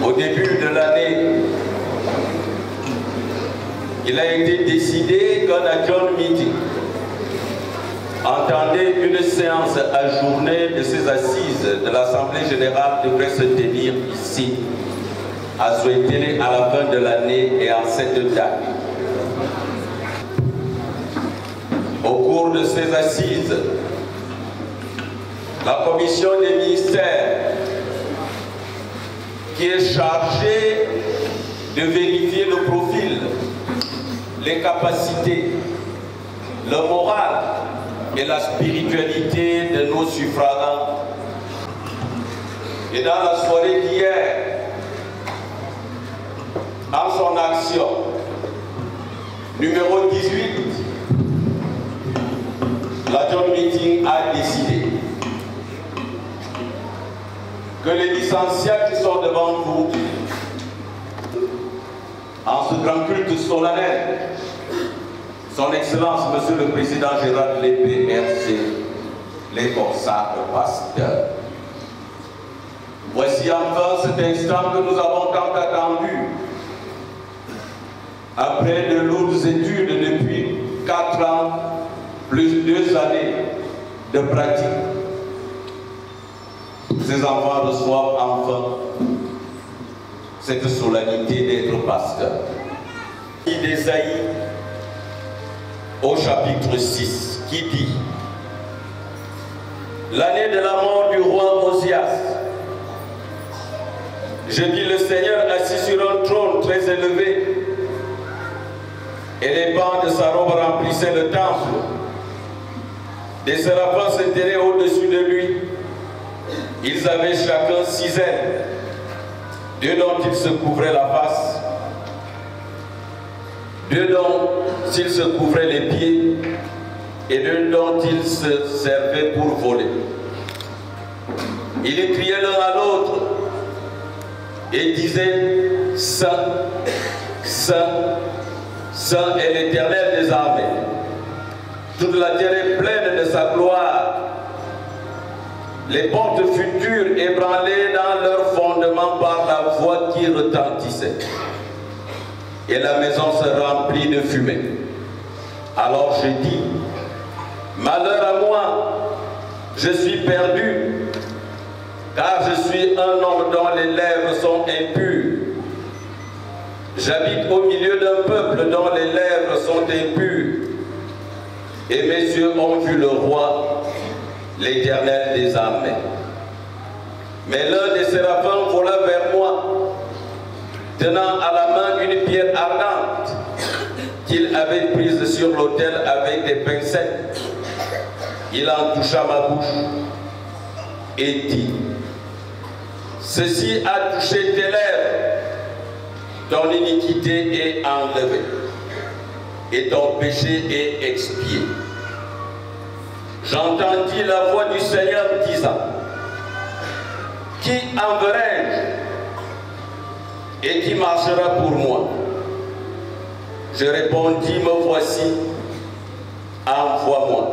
Au début de l'année, il a été décidé qu'un adjoint meeting entendait une séance ajournée de ces assises de l'Assemblée générale devrait se tenir ici, à Souétélé, à la fin de l'année et en cette date. Au cours de ces assises, la commission des ministères qui est chargée de vérifier le profil, les capacités, le moral et la spiritualité de nos suffragants. Et dans la soirée d'hier, en son action numéro 18, la John Meeting a décidé que les licenciats qui sont devant vous, en ce grand culte solennel, Son Excellence, Monsieur le Président Gérard l'EPRC, les consacre pasteurs. Voici enfin cet instant que nous avons tant attendu. Après de lourdes études depuis 4 ans, plus 2 années de pratique, ces enfants reçoivent enfin cette solennité d'être pasteurs. D'Ésaïe au chapitre 6 qui dit: l'année de la mort du roi Osias, je vis le Seigneur assis sur un trône très élevé, et les bancs de sa robe remplissaient le temple. Des séraphins s'éteignaient au-dessus de lui. Ils avaient chacun 6 ailes, 2 dont ils se couvraient la face, 2 dont ils se couvraient les pieds, et 2 dont ils se servaient pour voler. Ils criaient l'un à l'autre et disaient: Saint, Saint, Saint est l'Éternel des armées. Toute la terre est pleine de sa gloire. Les portes futures ébranlées dans leur fondement par la voix qui retentissait. Et la maison se remplit de fumée. Alors je dis: malheur à moi, je suis perdu, car je suis un homme dont les lèvres sont impures. J'habite au milieu d'un peuple dont les lèvres sont impures. Et mes yeux ont vu le roi, l'Éternel des armées. Mais l'un des séraphins vola vers moi, tenant à la main une pierre ardente qu'il avait prise sur l'autel avec des pincettes. Il en toucha ma bouche et dit: ceci a touché tes lèvres, ton iniquité est enlevée et ton péché est expié. J'entendis la voix du Seigneur disant: qui enverrai-je et qui marchera pour moi? Je répondis: me voici, envoie-moi.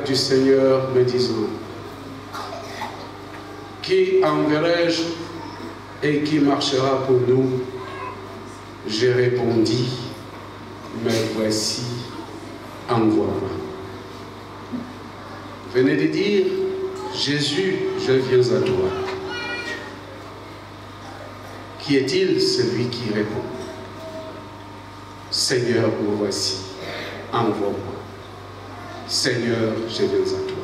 Du Seigneur me disant: qui enverrai-je et qui marchera pour nous? J'ai répondu: me voici, envoie-moi. Venez de dire: Jésus, je viens à toi. Qui est-il celui qui répond? Seigneur, me voici, envoie-moi. Seigneur, je viens à toi.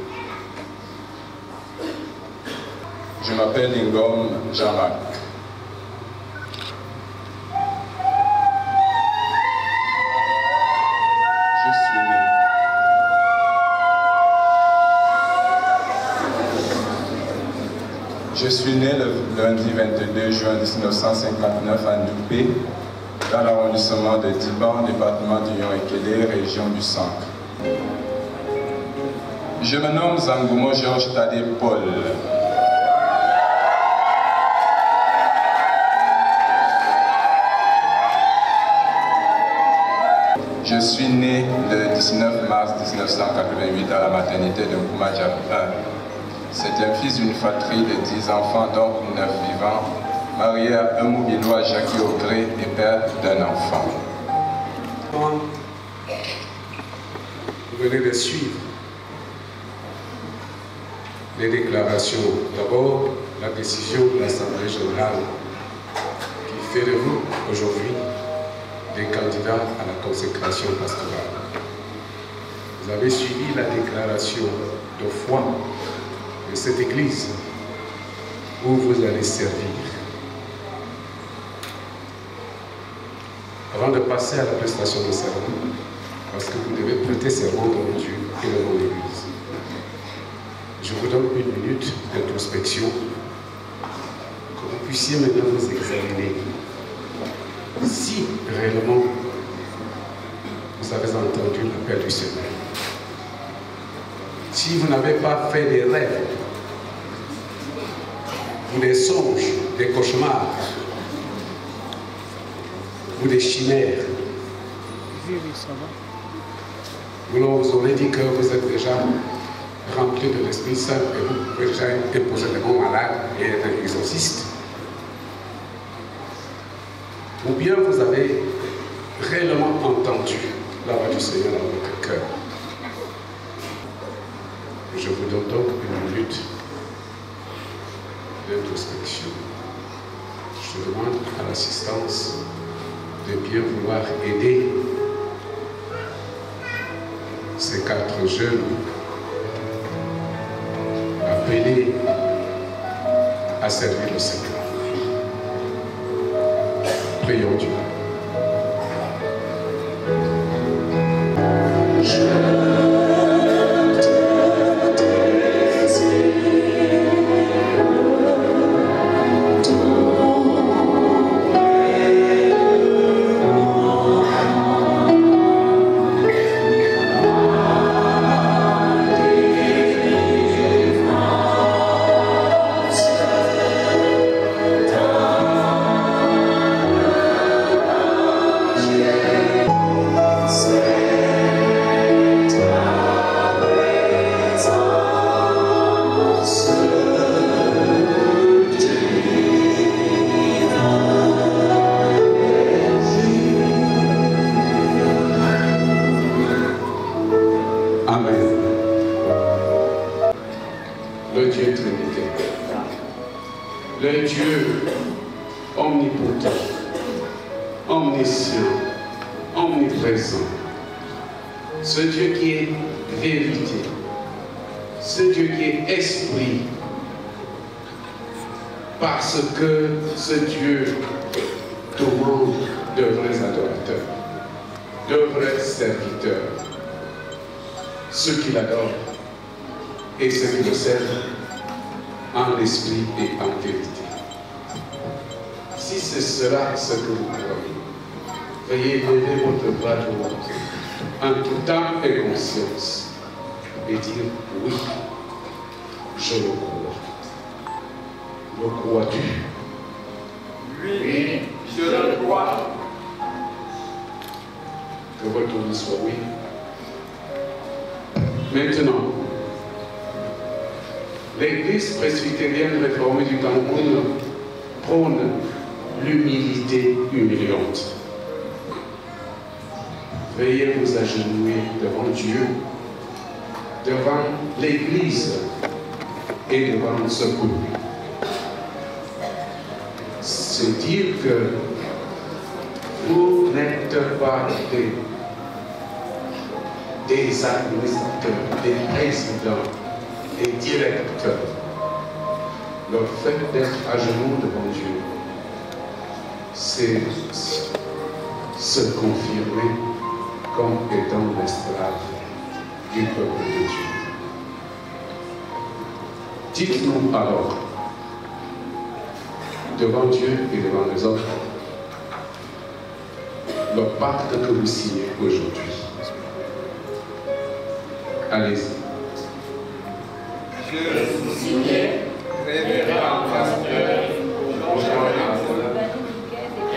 Je m'appelle Ingom Jean-Marc. Je suis né. Je suis né le lundi 22 juin 1959 à Ndoupé, dans l'arrondissement de Diban, département du Yon-Ekele, région du Centre. Je me nomme Zangumo Georges Tadé Paul. Je suis né le 19 mars 1988 à la maternité de Koumadjab 1. C'est un fils d'une fratrie de 10 enfants, dont 9 vivants, marié à un Moubilois Jacques Ogré et père d'un enfant. Vous venez de suivre les déclarations. D'abord, la décision de l'Assemblée générale qui fait de vous aujourd'hui des candidats à la consécration pastorale. Vous avez suivi la déclaration de foi de cette église où vous allez servir. Avant de passer à la prestation de serment, parce que vous devez prêter serment devant Dieu et devant l'église, je vous donne une minute d'introspection, que vous puissiez maintenant vous examiner. Si réellement vous avez entendu l'appel du Seigneur, si vous n'avez pas fait des rêves, ou des songes, des cauchemars, ou des chimères, vous aurez dit que vous êtes déjà rempli de l'Esprit Saint et vous pouvez déjà imposer des mots malades et être un exorciste. Ou bien vous avez réellement entendu la voix du Seigneur dans votre cœur. Je vous donne donc une minute d'introspection. Je demande à l'assistance de bien vouloir aider ces 4 jeunes appelés à servir le Seigneur. Prions Dieu. Le Dieu omnipotent, omniscient, omniprésent, ce Dieu qui est vérité, ce Dieu qui est esprit, parce que ce Dieu demande de vrais adorateurs, de vrais serviteurs, ceux qui l'adorent et ceux qui le servent en esprit et en vérité. Si c'est cela ce que vous croyez, veuillez lever votre bras droit en tout temps et conscience et dire oui, je le crois. Le crois-tu? Oui, je le crois. Que votre oui soit oui. Maintenant, l'Église presbytérienne réformée du Cameroun prône l'humilité humiliante. Veuillez vous agenouiller devant Dieu, devant l'Église et devant ce peuple. C'est dire que vous n'êtes pas des administrateurs, des présidents, des directeurs. Le fait d'être à genoux devant Dieu, c'est se confirmer comme étant l'esclave du peuple de Dieu. Dites-nous alors, devant Dieu et devant les hommes, le pacte que vous signez aujourd'hui. Allez-y. Je suis signé, révérend pasteur,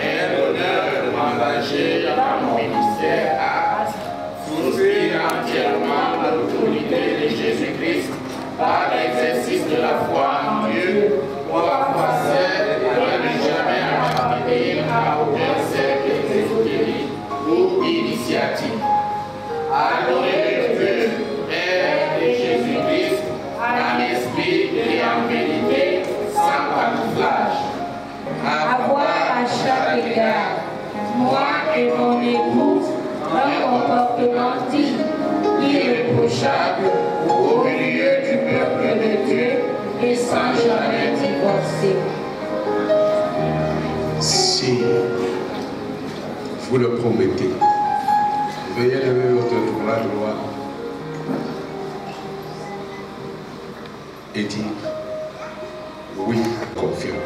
et l'honneur de m'engager dans mon ministère à souscrire entièrement à l'autorité de Jésus-Christ par l'exercice de la foi en Dieu, pour avoir celle et ne jamais appartenir à aucun cercle ésotérique ou initiatique. Adorer Dieu, Père de Jésus-Christ, en esprit et en vérité, sans camouflage. Avoir à chaque égard, moi et mon épouse, un comportement digne, irréprochable, au milieu du peuple de Dieu et sans jamais divorcer. Si vous le promettez, veuillez lever votre droit droit et dire oui, confirme.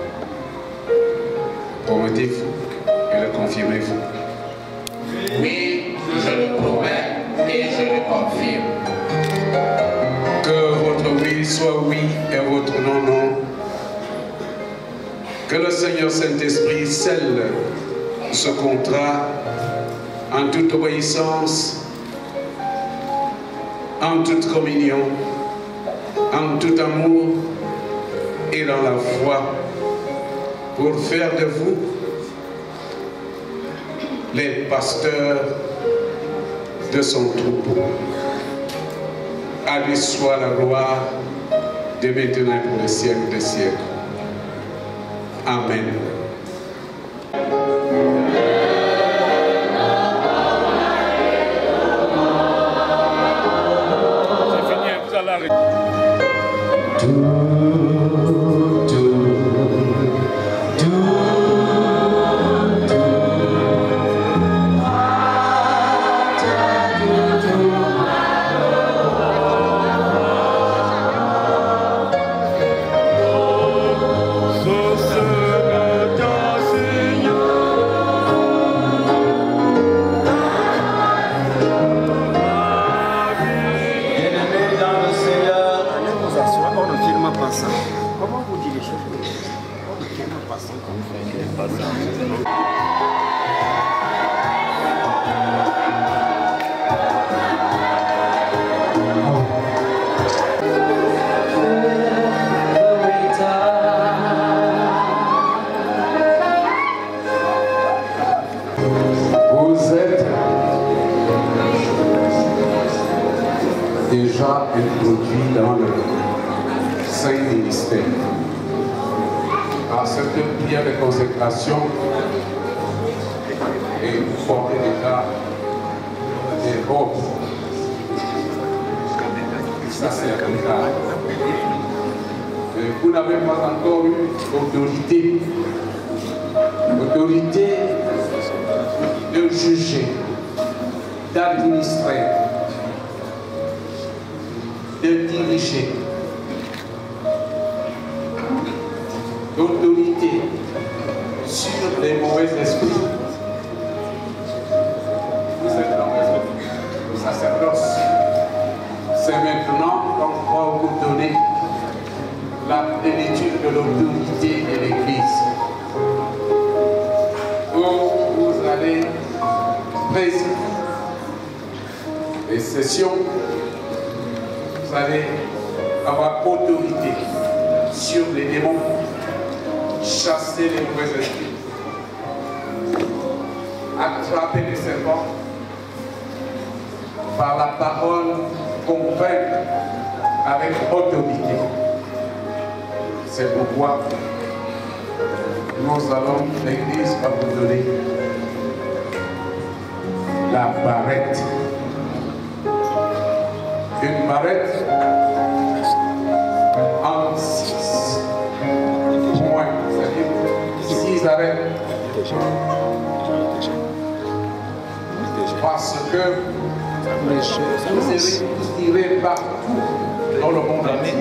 Promettez-vous et le confirmez-vous. Oui, je le promets et je le confirme. Que votre oui soit oui et votre non non. Que le Seigneur Saint-Esprit scelle ce contrat en toute obéissance, en toute communion, en tout amour et dans la foi, pour faire de vous les pasteurs de son troupeau. À lui soit la gloire de maintenant et pour les siècles des siècles. Amen. Comment vous dites les choses? Vous êtes déjà introduit dans le Saint-Ministère. Par cette prière de consécration, et vous portez déjà des robes sacerdotales. Vous n'avez pas encore eu autorité de juger, d'administrer, de diriger, d'autorité sur les mauvais esprits. Vous êtes dans le sacerdoce. C'est maintenant qu'on va vous donner la plénitude de l'autorité de l'Église. Où vous allez présider les sessions, vous allez avoir autorité sur les démons, chasser les mauvais esprits, attraper les serpents, par la parole, convaincre avec autorité. C'est pourquoi nous allons, l'Église va vous donner la barrette. Une barrette en 6 points, c'est-à-dire 6 arrêts. Parce que vous irez partout dans le monde entier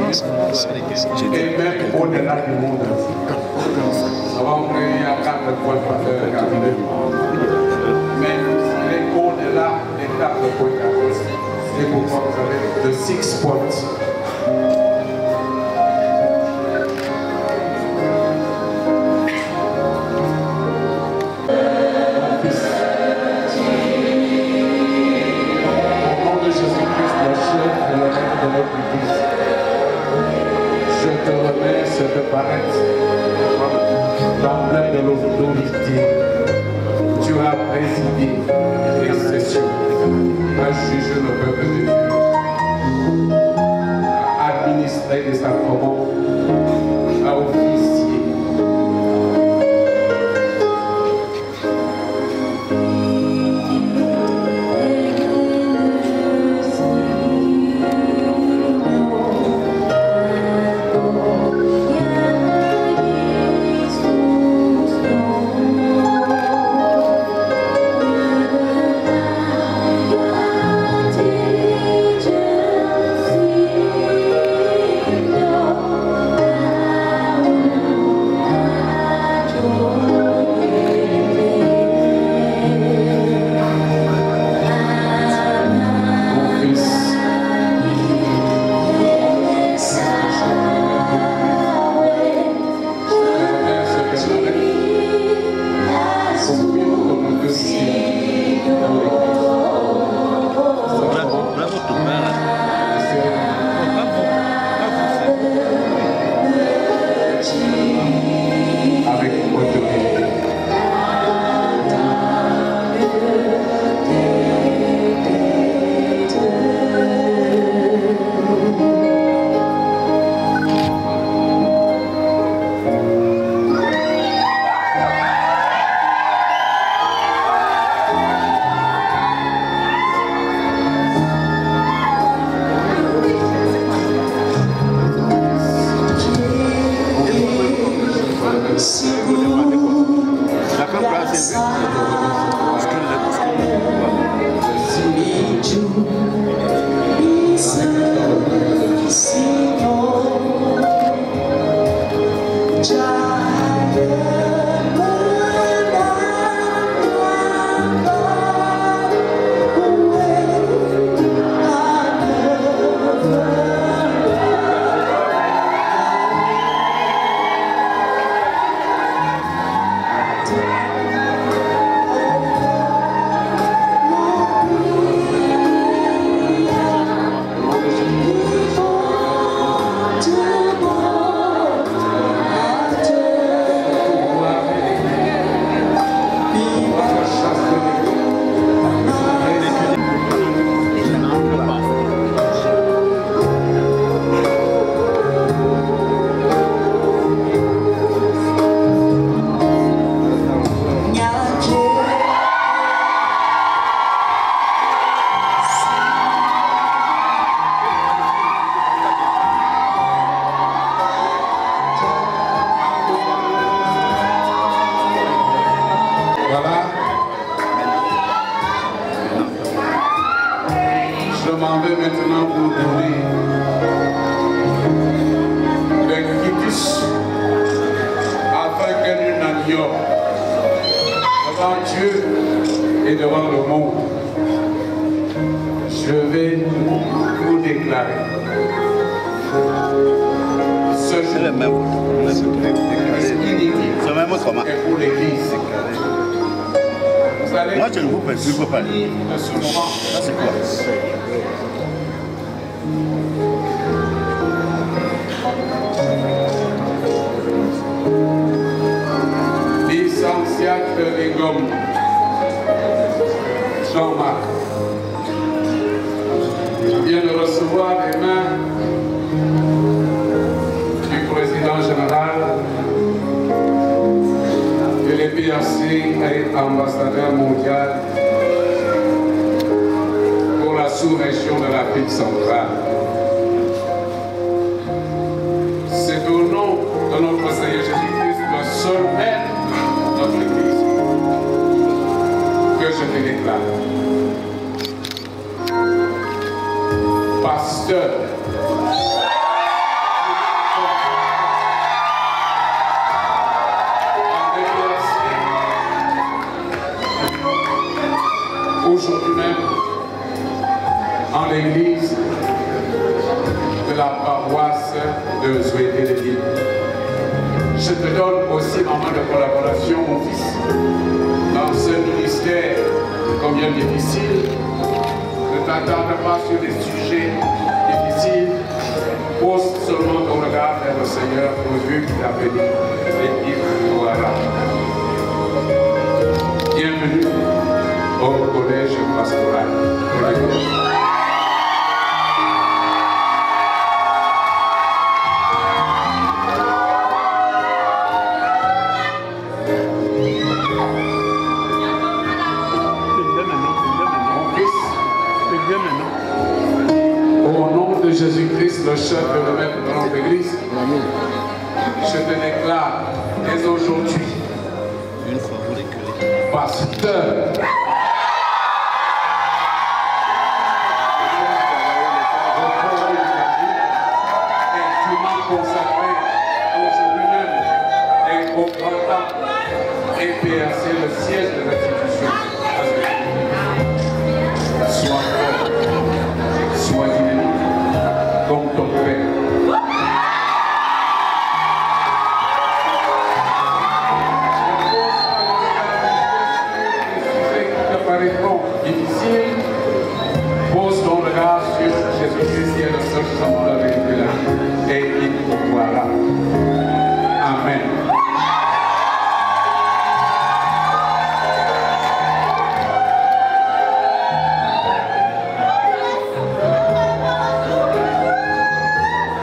et même au-delà du monde entier. Nous avons créé à 4 points cardinaux. Mais il est au-delà des 4 points cardinaux. C'est pourquoi vous avez the 6 points. Je te remets cette barrette d'emblème de l'autorité. Tu as présidé les sessions, à juger le peuple de Dieu, à administrer les sacrements, à officier. Moi, je ne vous perçois pas. Ça, c'est quoi? Licenciate les gommes. Jean-Marc. Vient de recevoir les mains du président général de l'EPRC et ambassadeur mondial pour la sous-région de l'Afrique centrale. C'est au nom de notre Seigneur Jésus-Christ, le seul maître de notre Église, que je te déclare. Pasteur de souhaiter les dire. Je te donne aussi ma main de collaboration, mon fils, dans ce ministère combien difficile. Ne t'attarde pas sur des sujets difficiles. Pose seulement ton regard vers le Seigneur pourvu qu'il t'a béni et il te louera. Bienvenue au collège pastoral. Au nom de Jésus-Christ, le chef et le maître de notre Église, je te déclare dès aujourd'hui, pasteur, consacré aujourd'hui même et au printemps et PRC, le siège de l'institution. Sois fort, sois dynamique, comme ton Père. Difficile, pose ton regard sur Jésus-Christ qui est le seul chemin de la vérité de la vie et il te voira. Amen.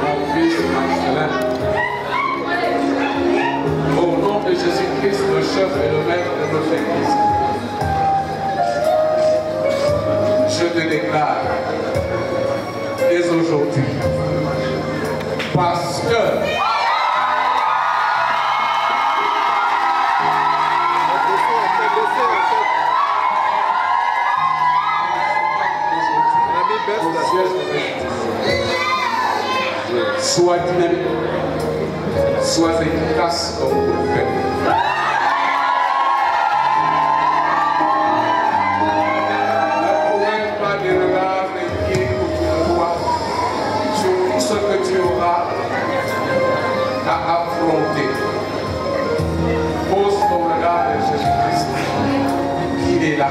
Mon fils Marcelin, au nom de Jésus-Christ, le chef et le maître de notre Église, je te déclare dès aujourd'hui, pasteur, sois dynamique, sois efficace comme vous le faites. Ce que tu auras à affronter. Pose ton regard vers Jésus-Christ. Il est là.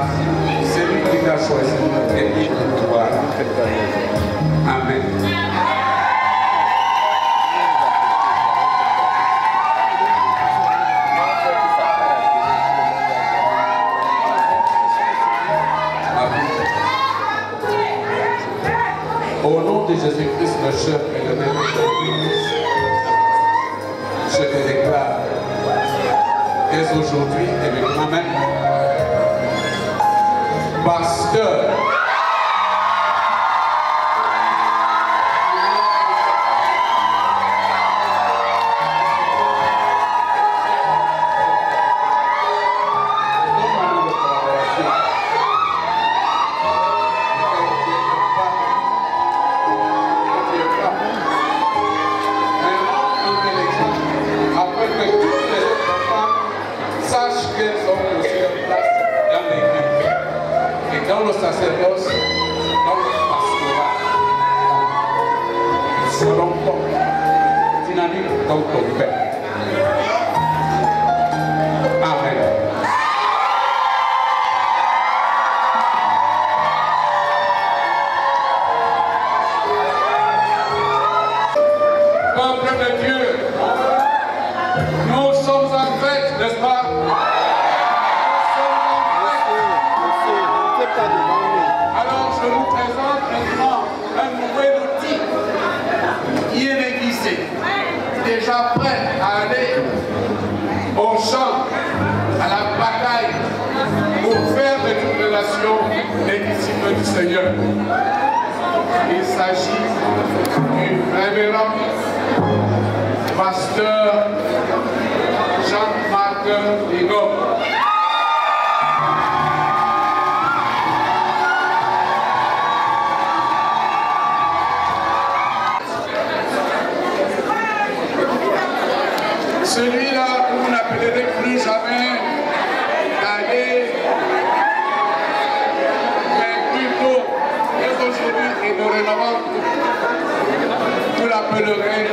C'est lui qui t'a choisi. Et il te voit. Amen. Au nom de Jésus-Christ, le chef et le maître de l'Église, je te déclare dès aujourd'hui et maintenant même, pasteur, dans le sacerdoce, dans le pastorat. Soyons forts, dynamiques comme ton Père. Amen. Peuple de Dieu, nous sommes en fête, n'est-ce pas? Alors je vous présente maintenant un nouvel outil qui est aiguisé, déjà prêt à aller au champ, à la bataille, pour faire des révélations des disciples du Seigneur. Il s'agit du révérend pasteur Jean-Marc Ligon. Celui-là, vous n'appellerez plus jamais d'aller, mais plutôt, dès aujourd'hui et dorénavant, vous l'appellerez appellerai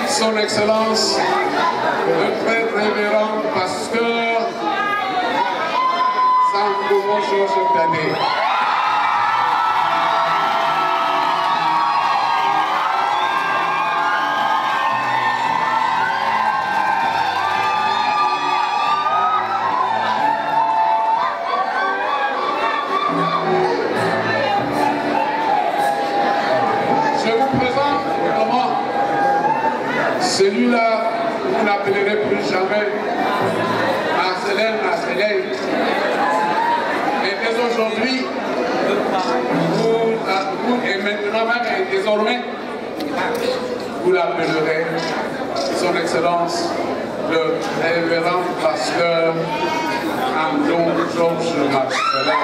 Son Excellence, le très révérend pasteur Sangomo Georges Tané. Celui-là, vous n'appellerez plus jamais Marcelin. Et dès aujourd'hui, et maintenant même et désormais, vous l'appellerez Son Excellence, le révérend pasteur Andon Georges Marcelin.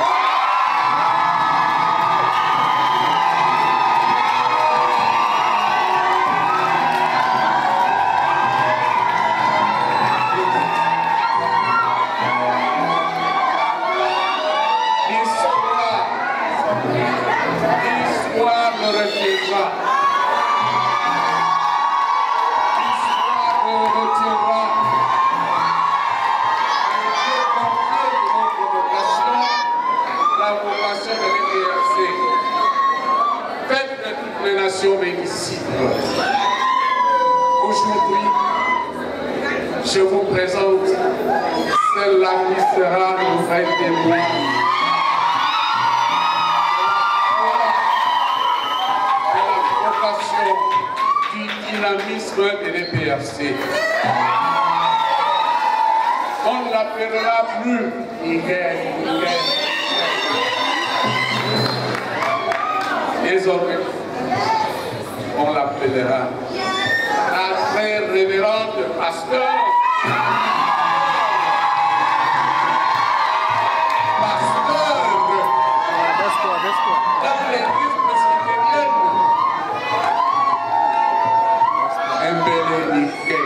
Aujourd'hui, je vous présente celle-là qui sera le vrai témoin de la propagation du dynamisme de l'EPRC. On ne l'appellera plus Niger. Désormais, on l'appellera la très révérende pasteur dans l'église presbytérienne Mbele Niké.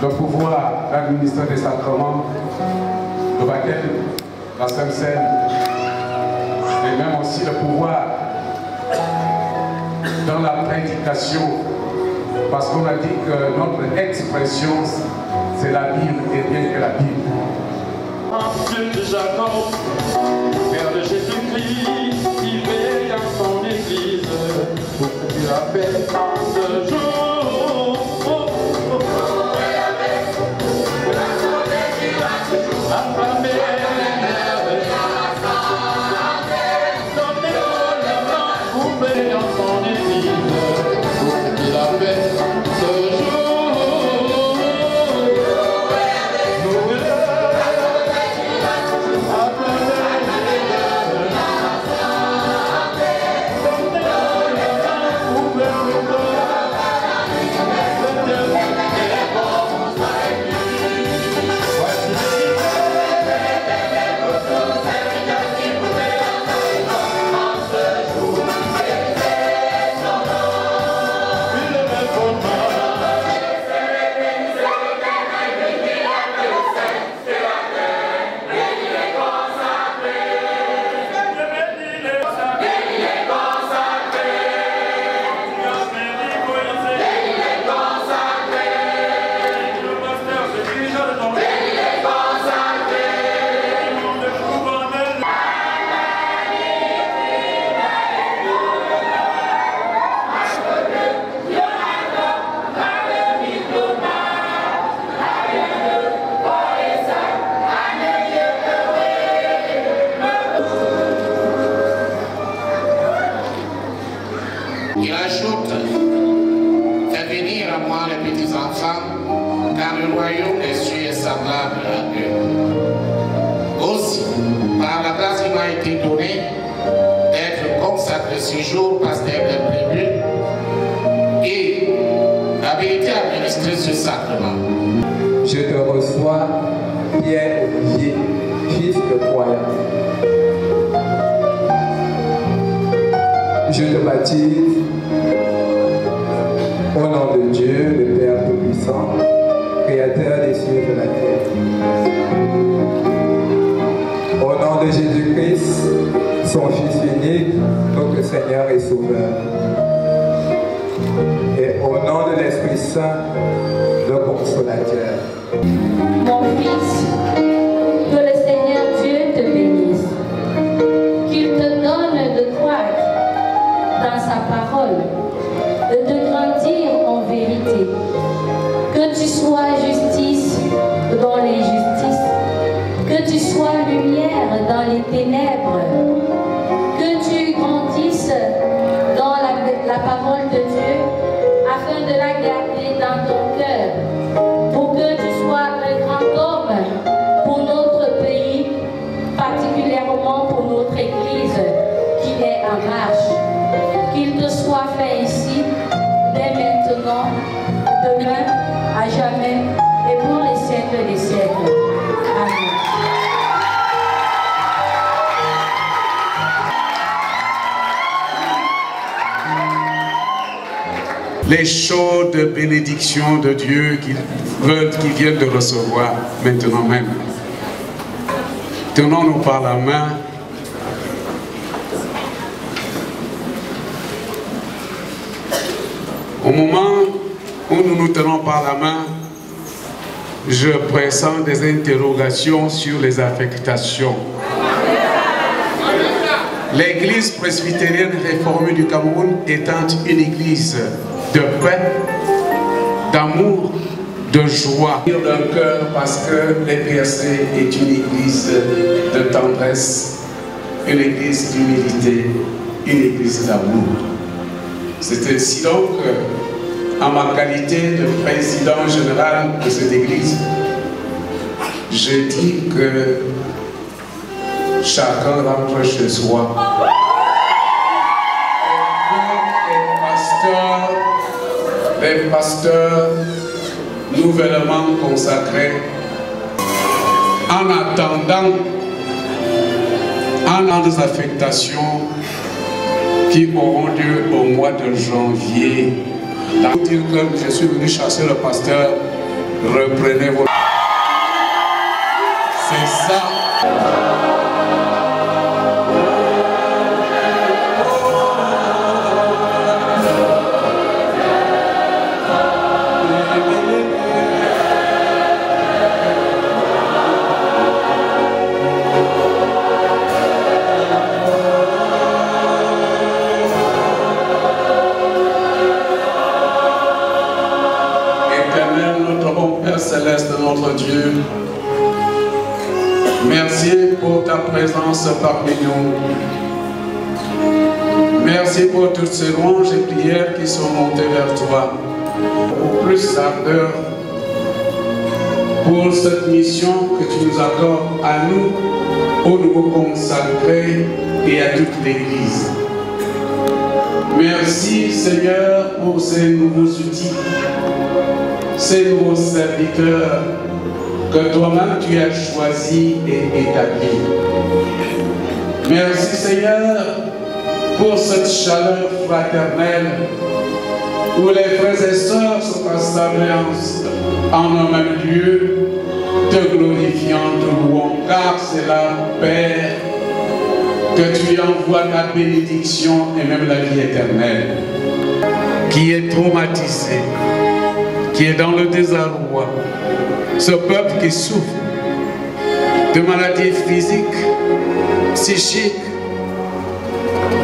le pouvoir d'administrer des sacrements, le baptême, la Sainte Seine, et même aussi le pouvoir dans la prédication, parce qu'on a dit que notre expression, c'est la Bible et rien que la Bible. Dieu de Jacob, Père de Jésus-Christ, il veille dans son Église pour que tu appelles en ce jour. Affamé, donnez-moi le blanc, coupé dans son Église pour que tu appelles ce jour. Il ajoute, faites venir à moi les petits enfants, car le royaume des cieux est semblable à eux. Aussi, par la grâce qui m'a été donnée d'être consacré ce jour, pasteur de prévu, et habilité à administrer ce sacrement. Je te reçois, Pierre-Olivier, fils de croyant. Je te baptise au nom de Dieu, le Père Tout-Puissant, Créateur des cieux et de la terre. Au nom de Jésus-Christ, son Fils unique, notre Seigneur et Sauveur. Et au nom de l'Esprit Saint, le Consolateur. Mon fils, que le Seigneur Dieu te bénisse, qu'il te donne de croire dans sa parole, de grandir en vérité, que tu sois justice dans l'injustice, que tu sois lumière dans les ténèbres, que tu grandisses dans la parole de Dieu, afin de la garder dans ton cœur, pour que tu sois un grand homme pour notre pays, particulièrement pour notre Église qui est en marche. Qu'il te soit fait ici, dès maintenant, demain, à jamais, et pour les siècles des siècles. Amen. Les chaudes bénédictions de Dieu qu'ils viennent de recevoir maintenant même. Tenons-nous par la main. Au moment où nous nous tenons par la main, je pressens des interrogations sur les affectations. L'Église presbytérienne réformée du Cameroun étant une église de paix, d'amour, de joie, d'un cœur, parce que l'EPRC est une église de tendresse, une église d'humilité, une église d'amour. C'est ainsi donc, en ma qualité de président général de cette église, je dis que chacun rentre chez soi. Les pasteurs nouvellement consacrés, en attendant des affectations qui auront lieu au mois de janvier. Pour dire que je suis venu chasser le pasteur Reprenez vos... C'est ça. Céleste, notre Dieu, merci pour ta présence parmi nous. Merci pour toutes ces louanges et prières qui sont montées vers toi. Au plus d'ardeur pour cette mission que tu nous accordes à nous, aux nouveaux consacrés et à toute l'Église. Merci Seigneur pour ces nouveaux outils, ces nouveaux serviteurs que toi-même tu as choisis et établis. Merci Seigneur pour cette chaleur fraternelle où les frères et sœurs sont assemblés en un même lieu, te glorifiant, te louant, car c'est là, Père, que tu envoies ta bénédiction et même la vie éternelle, qui est traumatisé, qui est dans le désarroi, ce peuple qui souffre de maladies physiques, psychiques,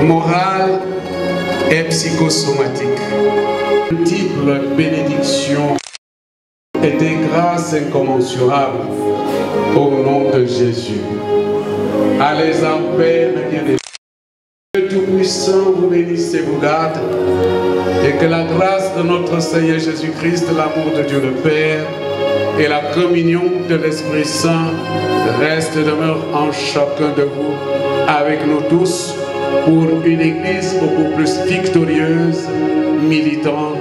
morales et psychosomatiques. Multiples bénédictions et des grâces incommensurables au nom de Jésus. Allez en paix, mes bien-aimés. Que Tout-Puissant vous bénisse et vous garde, et que la grâce de notre Seigneur Jésus-Christ, l'amour de Dieu le Père et la communion de l'Esprit Saint reste et demeure en chacun de vous, avec nous tous, pour une Église beaucoup plus victorieuse, militante,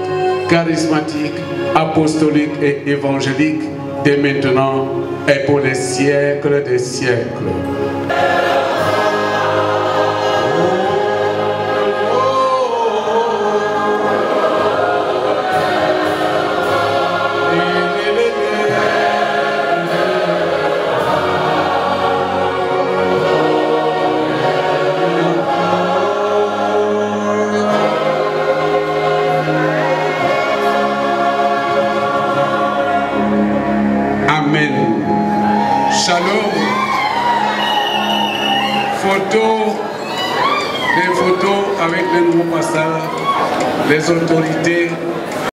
charismatique, apostolique et évangélique, dès maintenant et pour les siècles des siècles. Shalom. Des photos avec les nouveaux pasteurs, les autorités